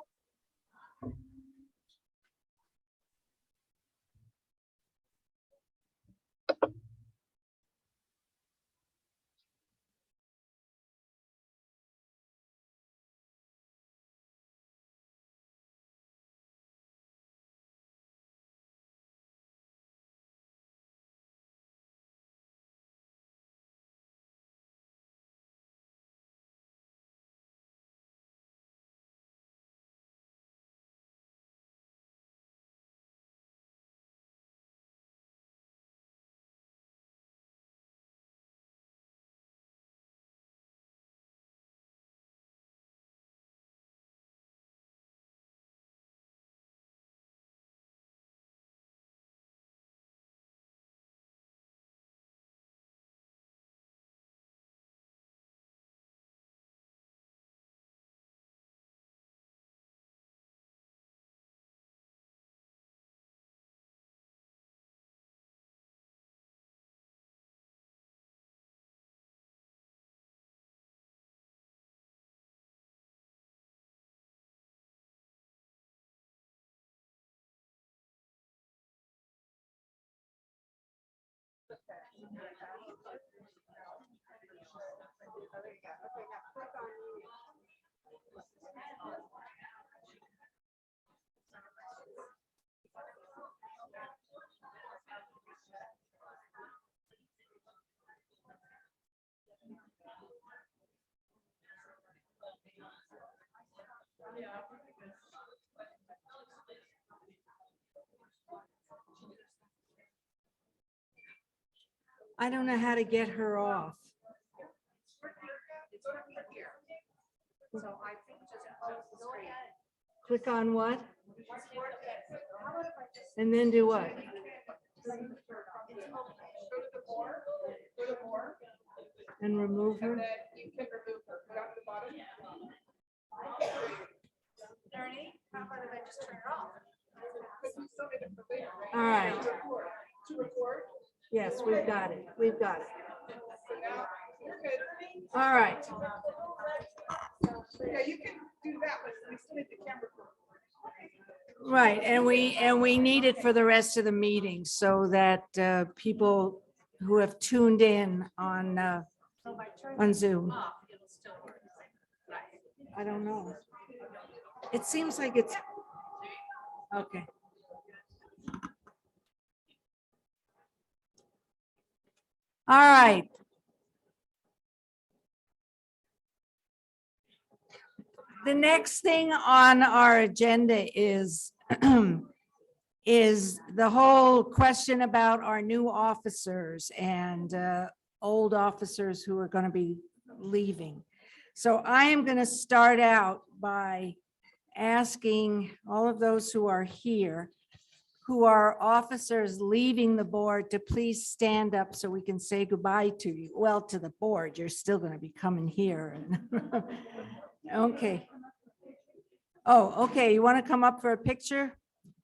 I don't know how to get her off. Click on what? And then do what? And remove her? All right. Yes, we've got it. We've got it. All right. Yeah, you can do that, but we still need the camera. Right, and we need it for the rest of the meeting so that people who have tuned in on Zoom. I don't know. It seems like it's okay. All right. The next thing on our agenda is is the whole question about our new officers and old officers who are going to be leaving. So I am going to start out by asking all of those who are here, who are officers leaving the board, to please stand up so we can say goodbye to you. Well, to the board, you're still going to be coming here. Okay. Oh, okay. You want to come up for a picture?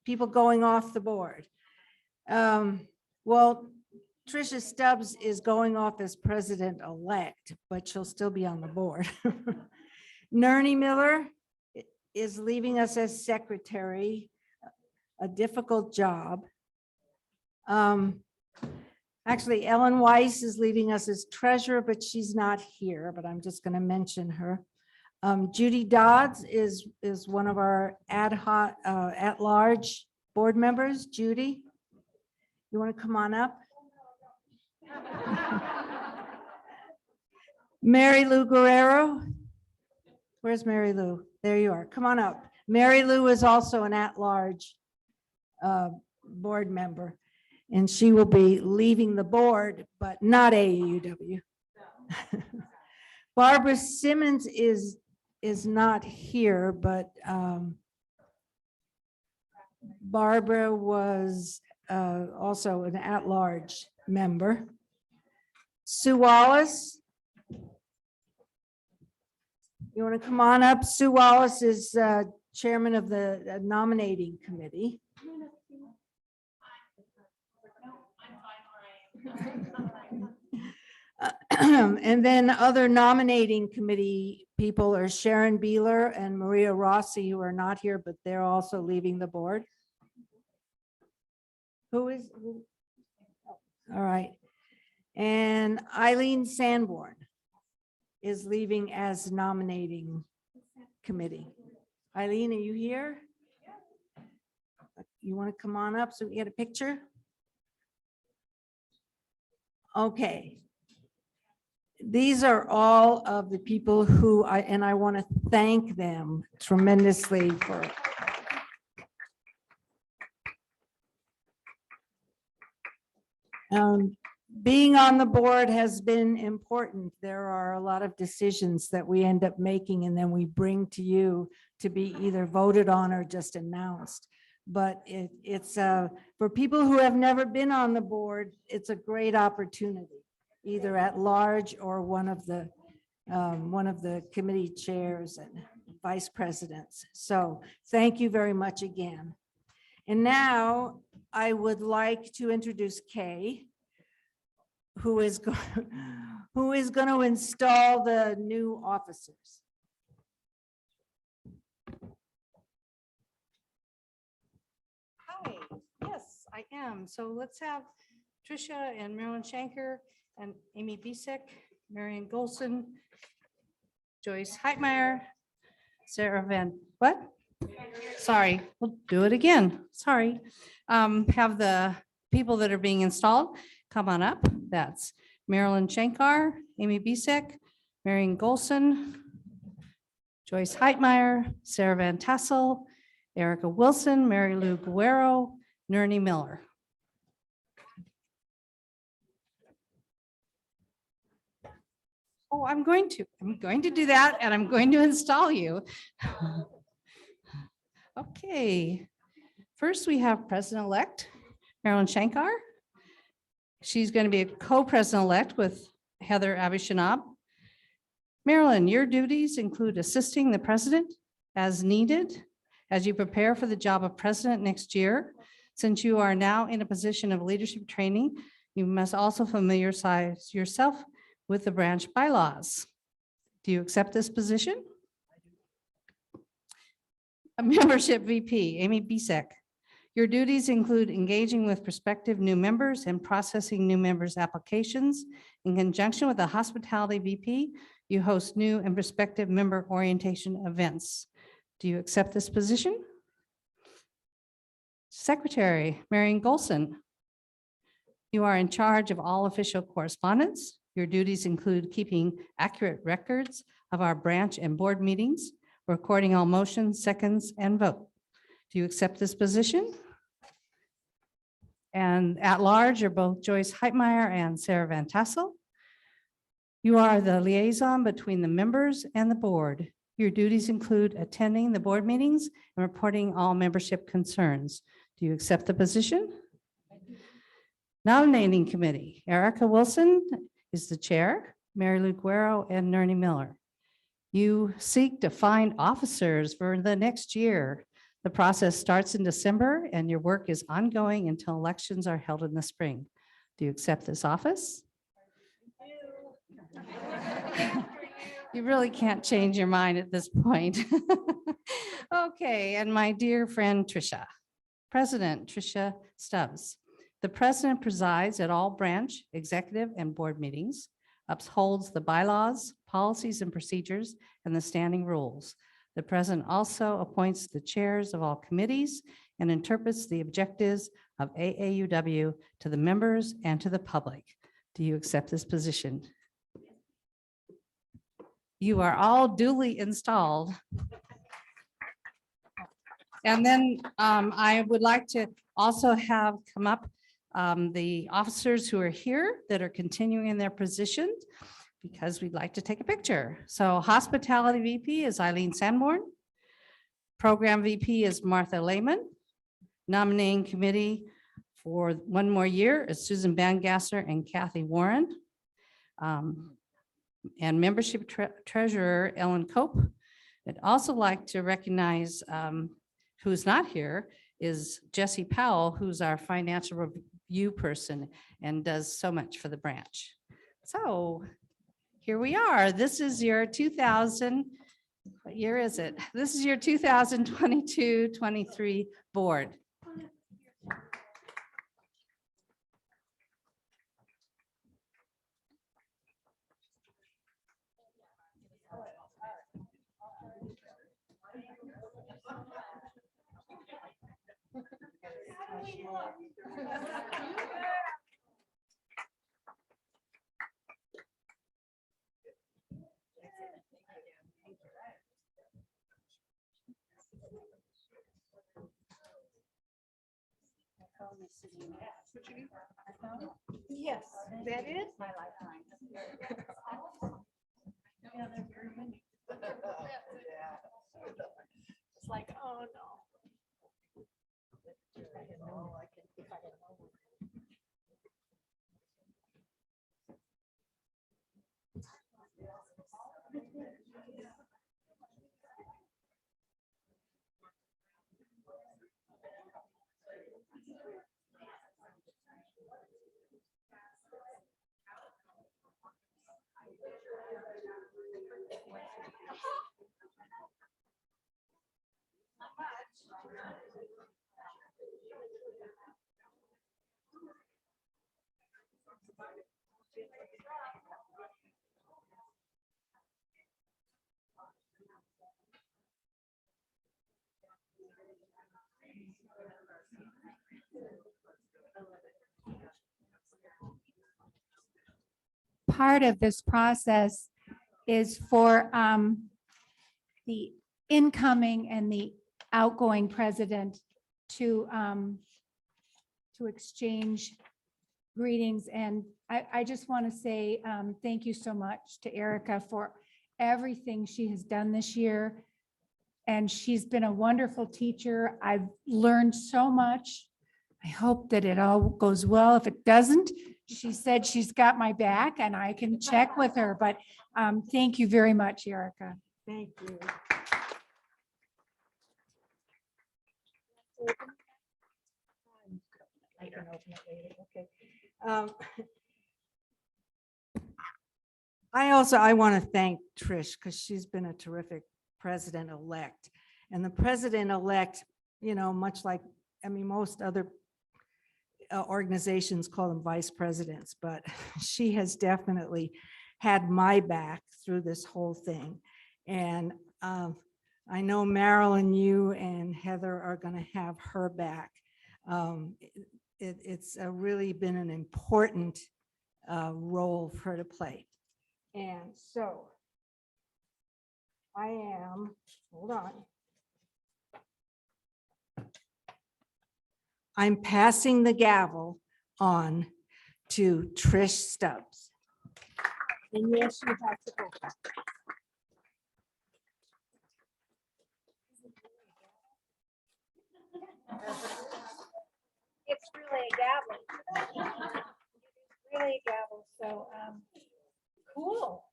People going off the board. Well, Tricia Stubbs is going off as president-elect, but she'll still be on the board. Nernie Miller is leaving us as secretary, a difficult job. Actually, Ellen Weiss is leaving us as treasurer, but she's not here, but I'm just going to mention her. Judy Dodds is one of our ad hoc, at-large Board members, Judy, you want to come on up? Mary Lou Guerrero. Where's Mary Lou? There you are. Come on up. Mary Lou is also an at-large board member, and she will be leaving the board, but not AAUW. Barbara Simmons is not here, but Barbara was also an at-large member. Sue Wallace. You want to come on up? Sue Wallace is chairman of the nominating committee. And then other nominating committee people are Sharon Beeler and Maria Rossi, who are not here, but they're also leaving the board. Who? All right. And Eileen Sanborn is leaving as nominating committee. Eileen, are you here? You want to come on up so we get a picture? Okay. These are all of the people who I want to thank them tremendously for being on the board has been important. There are a lot of decisions that we end up making and then we bring to you to be either voted on or just announced. But it's for people who have never been on the board, it's a great opportunity, either at large or one of the committee chairs and vice presidents. So thank you very much again. And now I would like to introduce Kay, who is going to install the new officers. Hi, yes, I am. So let's have Tricia and Marilyn Shanker and Amy Bisek, Marion Golson, Joyce Heitmeyer, Sarah Van, what? Sorry, we'll do it again. Sorry. Have the people that are being installed come on up. That's Marilyn Shankar, Amy Bisek, Marion Golson, Joyce Heitmeyer, Sarah Van Tassel, Erica Wilson, Mary Lou Guerrero, Nerney Miller. Oh, I'm going to do that, and I'm going to install you. Okay. First, we have President-elect Marilyn Shankar. She's going to be a co-president-elect with Heather Abishanab. Marilyn, your duties include assisting the president as needed as you prepare for the job of president next year. Since you are now in a position of leadership training, you must also familiarize yourself with the branch bylaws. Do you accept this position? A membership VP, Amy Bisek. Your duties include engaging with prospective new members and processing new members' applications. In conjunction with the hospitality VP, you host new and prospective member orientation events. Do you accept this position? Secretary, Marion Golson. You are in charge of all official correspondence. Your duties include keeping accurate records of our branch and board meetings, recording all motions, seconds, and vote. Do you accept this position? And at large are both Joyce Heitmeyer and Sarah Van Tassel. You are the liaison between the members and the board. Your duties include attending the board meetings and reporting all membership concerns. Do you accept the position? Nominating committee, Erica Wilson is the chair, Mary Lou Guerrero and Nerney Miller. You seek to find officers for the next year. The process starts in December and your work is ongoing until elections are held in the spring. Do you accept this office? You really can't change your mind at this point. Okay, and my dear friend Tricia, President Tricia Stubbs. The president presides at all branch, executive, and board meetings, upholds the bylaws, policies and procedures, and the standing rules. The president also appoints the chairs of all committees and interprets the objectives of AAUW to the members and to the public. Do you accept this position? You are all duly installed. And then I would like to also have come up the officers who are here that are continuing in their positions, because we'd like to take a picture. So Hospitality VP is Eileen Sanborn. Program VP is Martha Lehman. Nominating Committee for 1 more year is Susan Bangasser and Kathy Warren. And Membership Treasurer Ellen Cope. I'd also like to recognize who's not here is Jesse Powell, who's our financial review person and does so much for the branch. So here we are. This is your 2000, what year is it? This is your 2022-23 board. Yes, that is my lifeline. It's like, oh no. Part of this process is for the incoming and the outgoing president to exchange greetings. And I just want to say thank you so much to Erica for everything she has done this year. And she's been a wonderful teacher. I've learned so much. I hope that it all goes well. If it doesn't, she said she's got my back and I can check with her, but thank you very much, Erica. Thank you. I can open it later, okay. I want to thank Trish because she's been a terrific president-elect. And the president-elect, you know, much like, I mean, most other organizations call them vice presidents, but she has definitely had my back through this whole thing. And I know Marilyn, you and Heather are going to have her back. It's really been an important role for her to play. And so I am, hold on. I'm passing the gavel on to Trish Stubbs. And yes, you have to go. It's really a gavel. Really a gavel. So cool.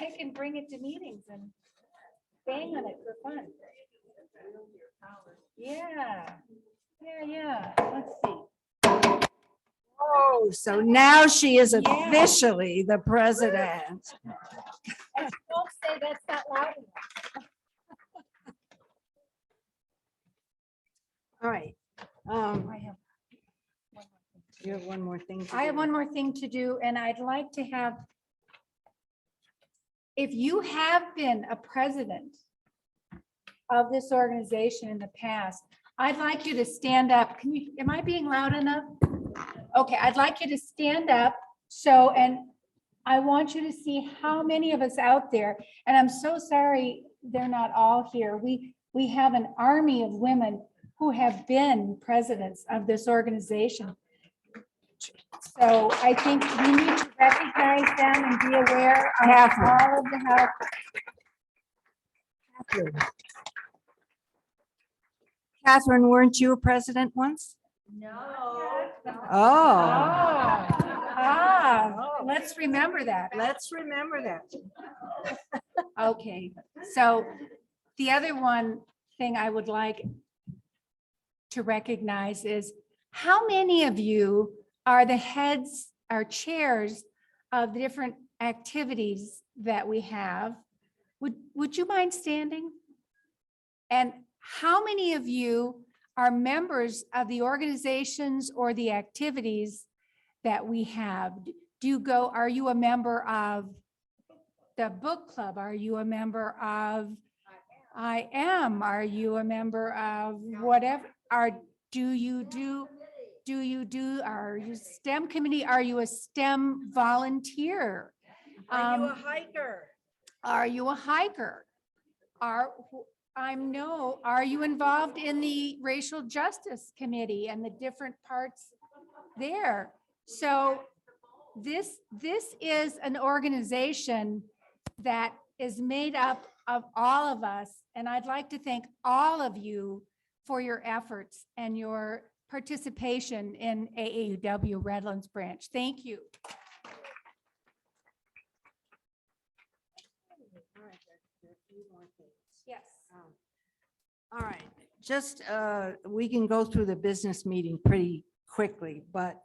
I can bring it to meetings and bang on it for fun. Yeah. Yeah. Let's see. Oh, so now she is Yeah. officially the president. And don't say that's not loud enough. All right. I have You have one more thing. to I have do. one more thing to do, and I'd like to have, if you have been a president of this organization in the past, I'd like you to stand up. Can you, am I being loud enough? Okay, I'd like you to stand up. So, and I want you to see how many of us out there, and I'm so sorry they're not all here. We have an army of women who have been presidents of this organization. So I think we need to recognize them and be aware of all of the help. Catherine, weren't you a president once? No. Oh, Let's remember that. let's remember that. Okay, so the other one thing I would like to recognize is how many of you are the heads or chairs of the different activities that we have? Would you mind standing? And how many of you are members of the organizations or the activities that we have? Do you go, are you a member of the book club? Are you a member of I am? Are you a member of whatever? Are you STEM committee? Are you a STEM volunteer? Are you a hiker? Are you a hiker? Are you involved in the racial justice committee and the different parts there? So this is an organization that is made up of all of us. And I'd like to thank all of you for your efforts and your participation in AAUW Redlands branch. Thank you. Yes. All right, just, we can go through the business meeting pretty quickly, but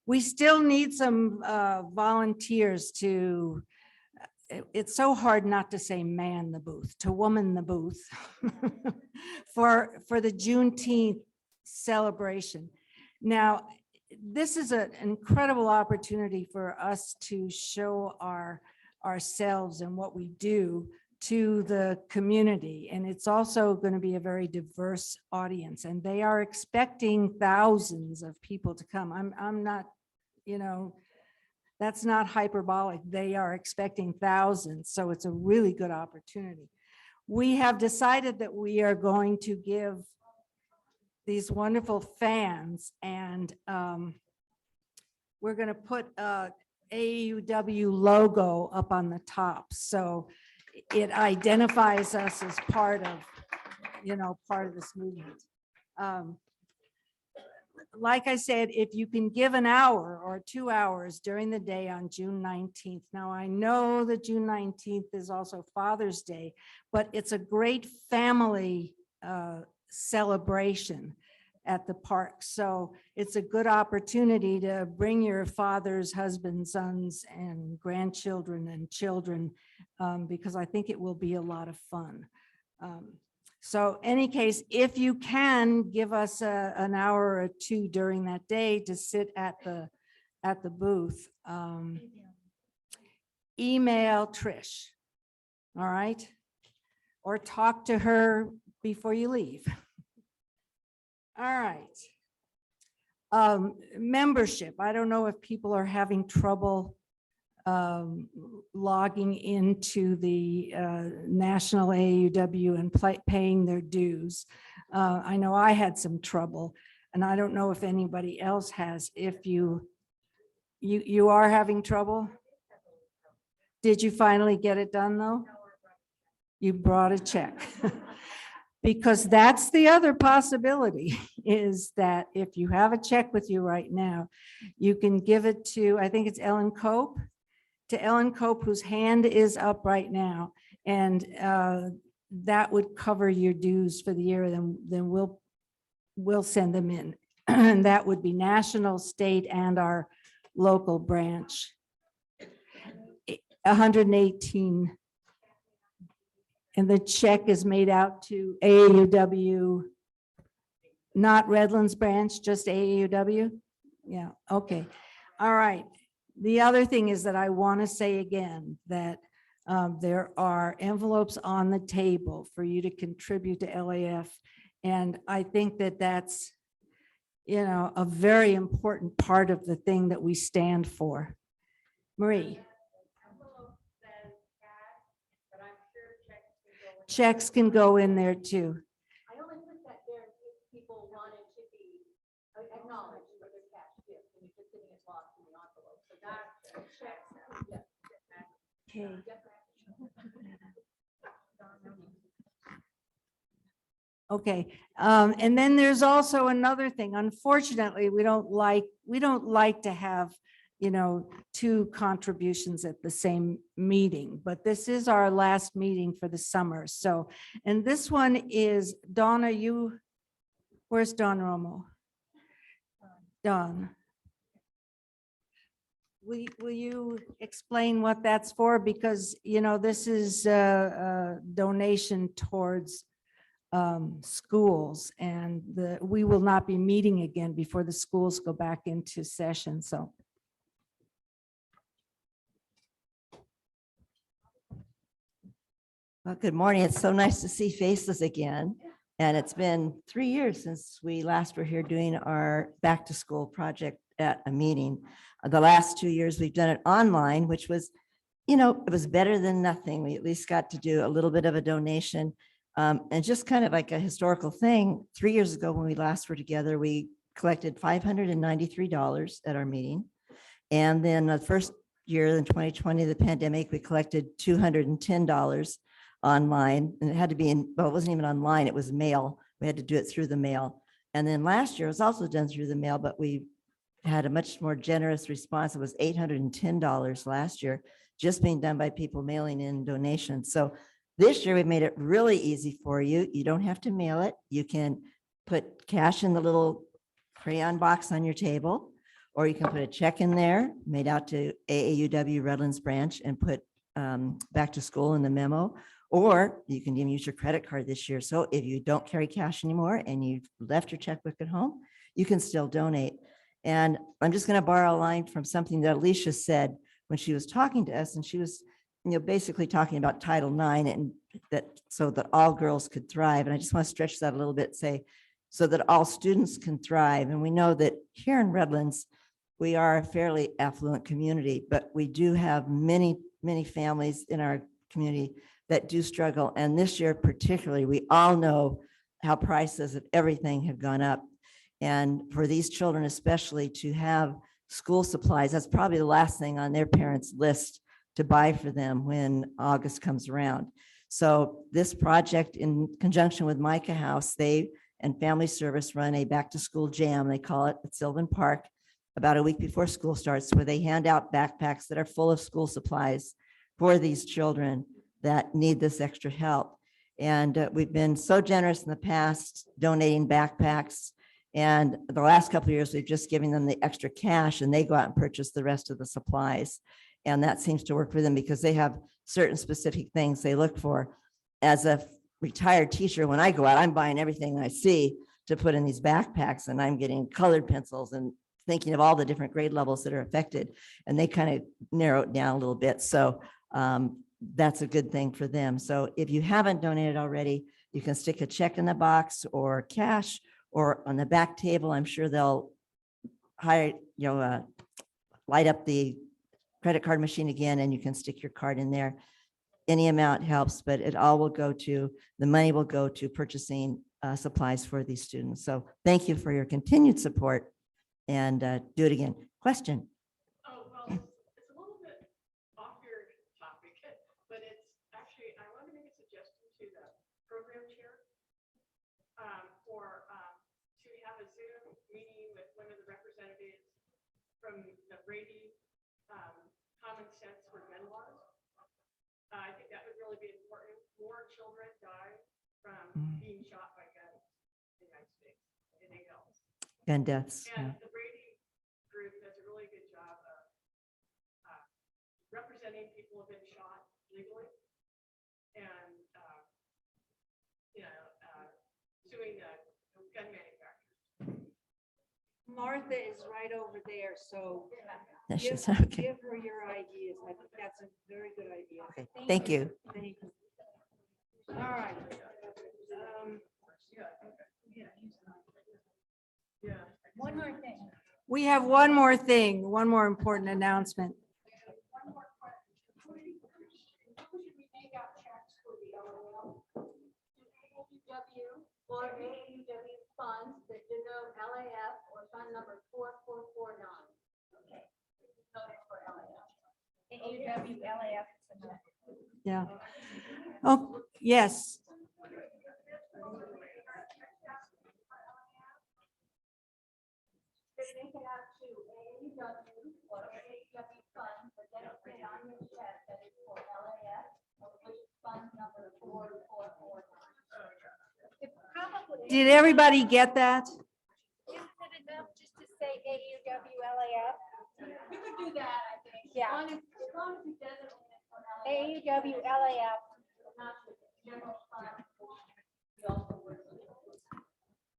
we still need some volunteers to, it's so hard not to say man the booth, to woman the booth for the Juneteenth celebration. Now, this is an incredible opportunity for us to show ourselves and what we do to the community. And it's also going to be a very diverse audience, and they are expecting thousands of people to come. I'm not, that's not hyperbolic. They are expecting thousands. So it's a really good opportunity. We have decided that we are going to give these wonderful fans, and we're going to put a AAUW logo up on the top. So it identifies us as part of this movement. Like I said, if you can give an hour or 2 hours during the day on June 19th. Now, I know that June 19th is also Father's Day, but it's a great family celebration at the park. So it's a good opportunity to bring your fathers, husbands, sons, and grandchildren and children, because I think it will be a lot of fun. So any case, if you can give us an hour or two during that day to sit at the booth, email Trish, all right? Or talk to her before you leave. All right. Membership. I don't know if people are having trouble logging into the National AAUW and paying their dues. I know I had some trouble, and I don't know if anybody else has. If you are having trouble? Did you finally get it done though? You brought a check. Because that's the other possibility, is that if you have a check with you right now, you can give it to, I think it's Ellen Cope, whose hand is up right now. And that would cover your dues for the year. Then we'll send them in. And that would be national, state, and our local branch. 118. And the check is made out to AAUW, not Redlands branch, just AAUW? Yeah, okay. All right. The other thing is that I want to say again that there are envelopes on the table for you to contribute to LAF And I think that that's, you know, a very important part of the thing that we stand for. Marie? Checks can go in there too. I only put that there in case people wanted to be acknowledged for their cash gift, and you're just getting it lost in the envelope. So that checks. Okay. Okay, and then there's also another thing. Unfortunately, we don't like to have, you know, two contributions at the same meeting, but this is our last meeting for the summer. So, and this one is Donna, where's Don Romo? Don. Will you explain what that's for? Because, you know, this is a donation towards schools, and we will not be meeting again before the schools go back into session. So. Well, good morning. It's so nice to see faces again. And it's been 3 years since we last were here doing our back to school project at a meeting. The last 2 years we've done it online, which was, you know, it was better than nothing. We at least got to do a little bit of a donation. And just kind of like a historical thing, 3 years ago when we last were together, we collected $593 at our meeting. And then the first year in 2020, the pandemic, we collected $210 online, and it had to be in, well, it wasn't even online, it was mail. We had to do it through the mail. And then last year it was also done through the mail, but we had a much more generous response. It was $810 last year, just being done by people mailing in donations. So this year we made it really easy for you. You don't have to mail it. You can put cash in the little crayon box on your table, or you can put a check in there made out to AAUW Redlands branch and put back to school in the memo. Or you can even use your credit card this year. So if you don't carry cash anymore and you've left your checkbook at home, you can still donate. And I'm just going to borrow a line from something that Alicia said when she was talking to us, and she was, you know, basically talking about Title IX, and that so that all girls could thrive. And I just want to stretch that a little bit, say, so that all students can thrive. And we know that here in Redlands, we are a fairly affluent community, but we do have many, many families in our community that do struggle. And this year particularly, we all know how prices of everything have gone up. And for these children especially to have school supplies, that's probably the last thing on their parents' list to buy for them when August comes around. So this project, in conjunction with Micah House, they and Family Service run a back to school jam, they call it, at Sylvan Park, about a week before school starts, where they hand out backpacks that are full of school supplies for these children that need this extra help. And we've been so generous in the past donating backpacks. And the last couple of years, we've just given them the extra cash and they go out and purchase the rest of the supplies. And that seems to work for them because they have certain specific things they look for. As a retired teacher, when I go out, I'm buying everything I see to put in these backpacks, and I'm getting colored pencils and thinking of all the different grade levels that are affected. And they kind of narrow it down a little bit. So that's a good thing for them. So if you haven't donated already, you can stick a check in the box or cash, or on the back table. I'm sure they'll light up the credit card machine again, and you can stick your card in there. Any amount helps, but it all will go to, the money will go to purchasing supplies for these students. So thank you for your continued support, and do it again. Question? Oh, well, it's a little bit off your topic, but it's actually, I want to make a suggestion to the program chair to have a Zoom meeting with one of the representatives from the Brady Common Sense for Gun Laws. I think that would really be important. More children die from being shot by guns in the United States than anything else. Gun deaths. And the Brady group does a really good job of representing people who have been shot legally and suing the gun manufacturers. Martha is right over there, so That's give, just, okay. give her your ideas. I think that's a very good idea. Okay. Thank you. Thank you. All right. One more thing. We have one more thing, one more important announcement. Or AAUW funds that denote LAF or fund number 4449. AAUW, LAF. Yeah. Oh, yes. They make it out to AAUW or AAUW funds that denote on your check that is for LAF or which is fund number 4449. Did everybody get that? Isn't it enough just to say AAUW, LAF? We could do that, I think. Yeah. As long as we designate it for LAF. AAUW, LAF. Not the general fund. We also work with.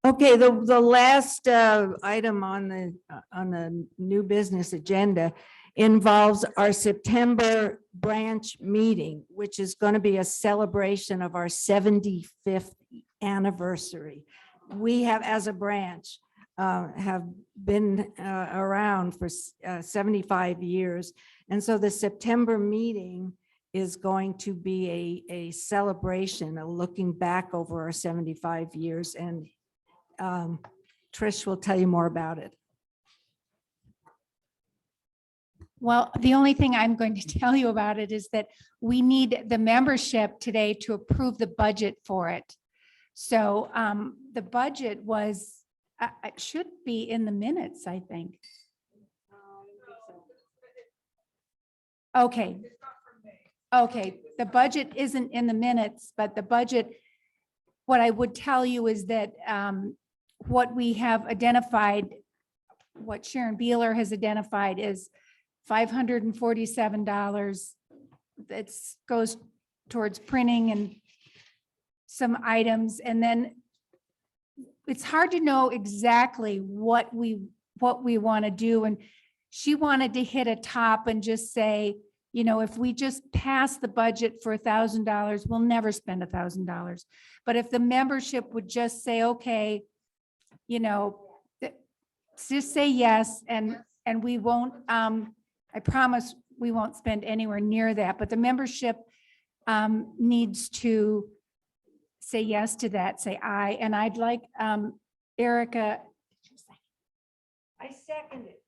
Okay, the last item on the new business agenda involves our September branch meeting, which is going to be a celebration of our 75th anniversary. We have, as a branch, have been around for 75 years. And so the September meeting is going to be a celebration, a looking back over our 75 years. And Trish will tell you more about it. Well, the only thing I'm going to tell you about it is that we need the membership today to approve the budget for it. So the budget was, it should be in the minutes, I think. Okay. Okay, the budget isn't in the minutes, but the budget, what I would tell you is that what we have identified, what Sharon Beeler has identified is $547 that goes towards printing and some items. And then it's hard to know exactly what we want to do. And she wanted to hit a top and just say, you know, if we just pass the budget for $1,000, we'll never spend $1,000. But if the membership would just say, okay, you know, just say yes, and we won't, I promise we won't spend anywhere near that, but the membership needs to say yes to that, say aye. And I'd like Erica. I second it.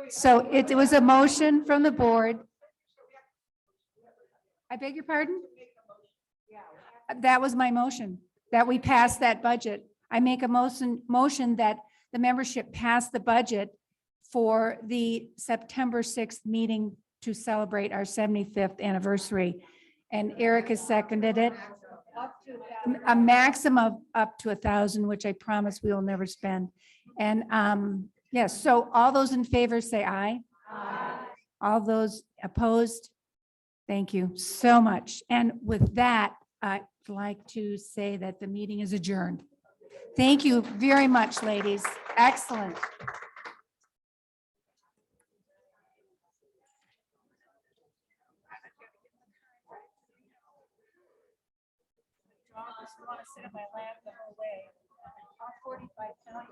So it was a motion from the board. I beg your pardon? That was my motion, that we pass that budget. I make a motion that the membership pass the budget for the September 6th meeting to celebrate our 75th anniversary. And Erica seconded it. A maximum of up to 1,000, which I promise we will never spend. And yes, so all those in favor say aye. Aye. All those opposed? Thank you so much. And with that, I'd like to say that the meeting is adjourned. Thank you very much, ladies. Excellent. I want to sit in my lap the whole way. All 45 pounds.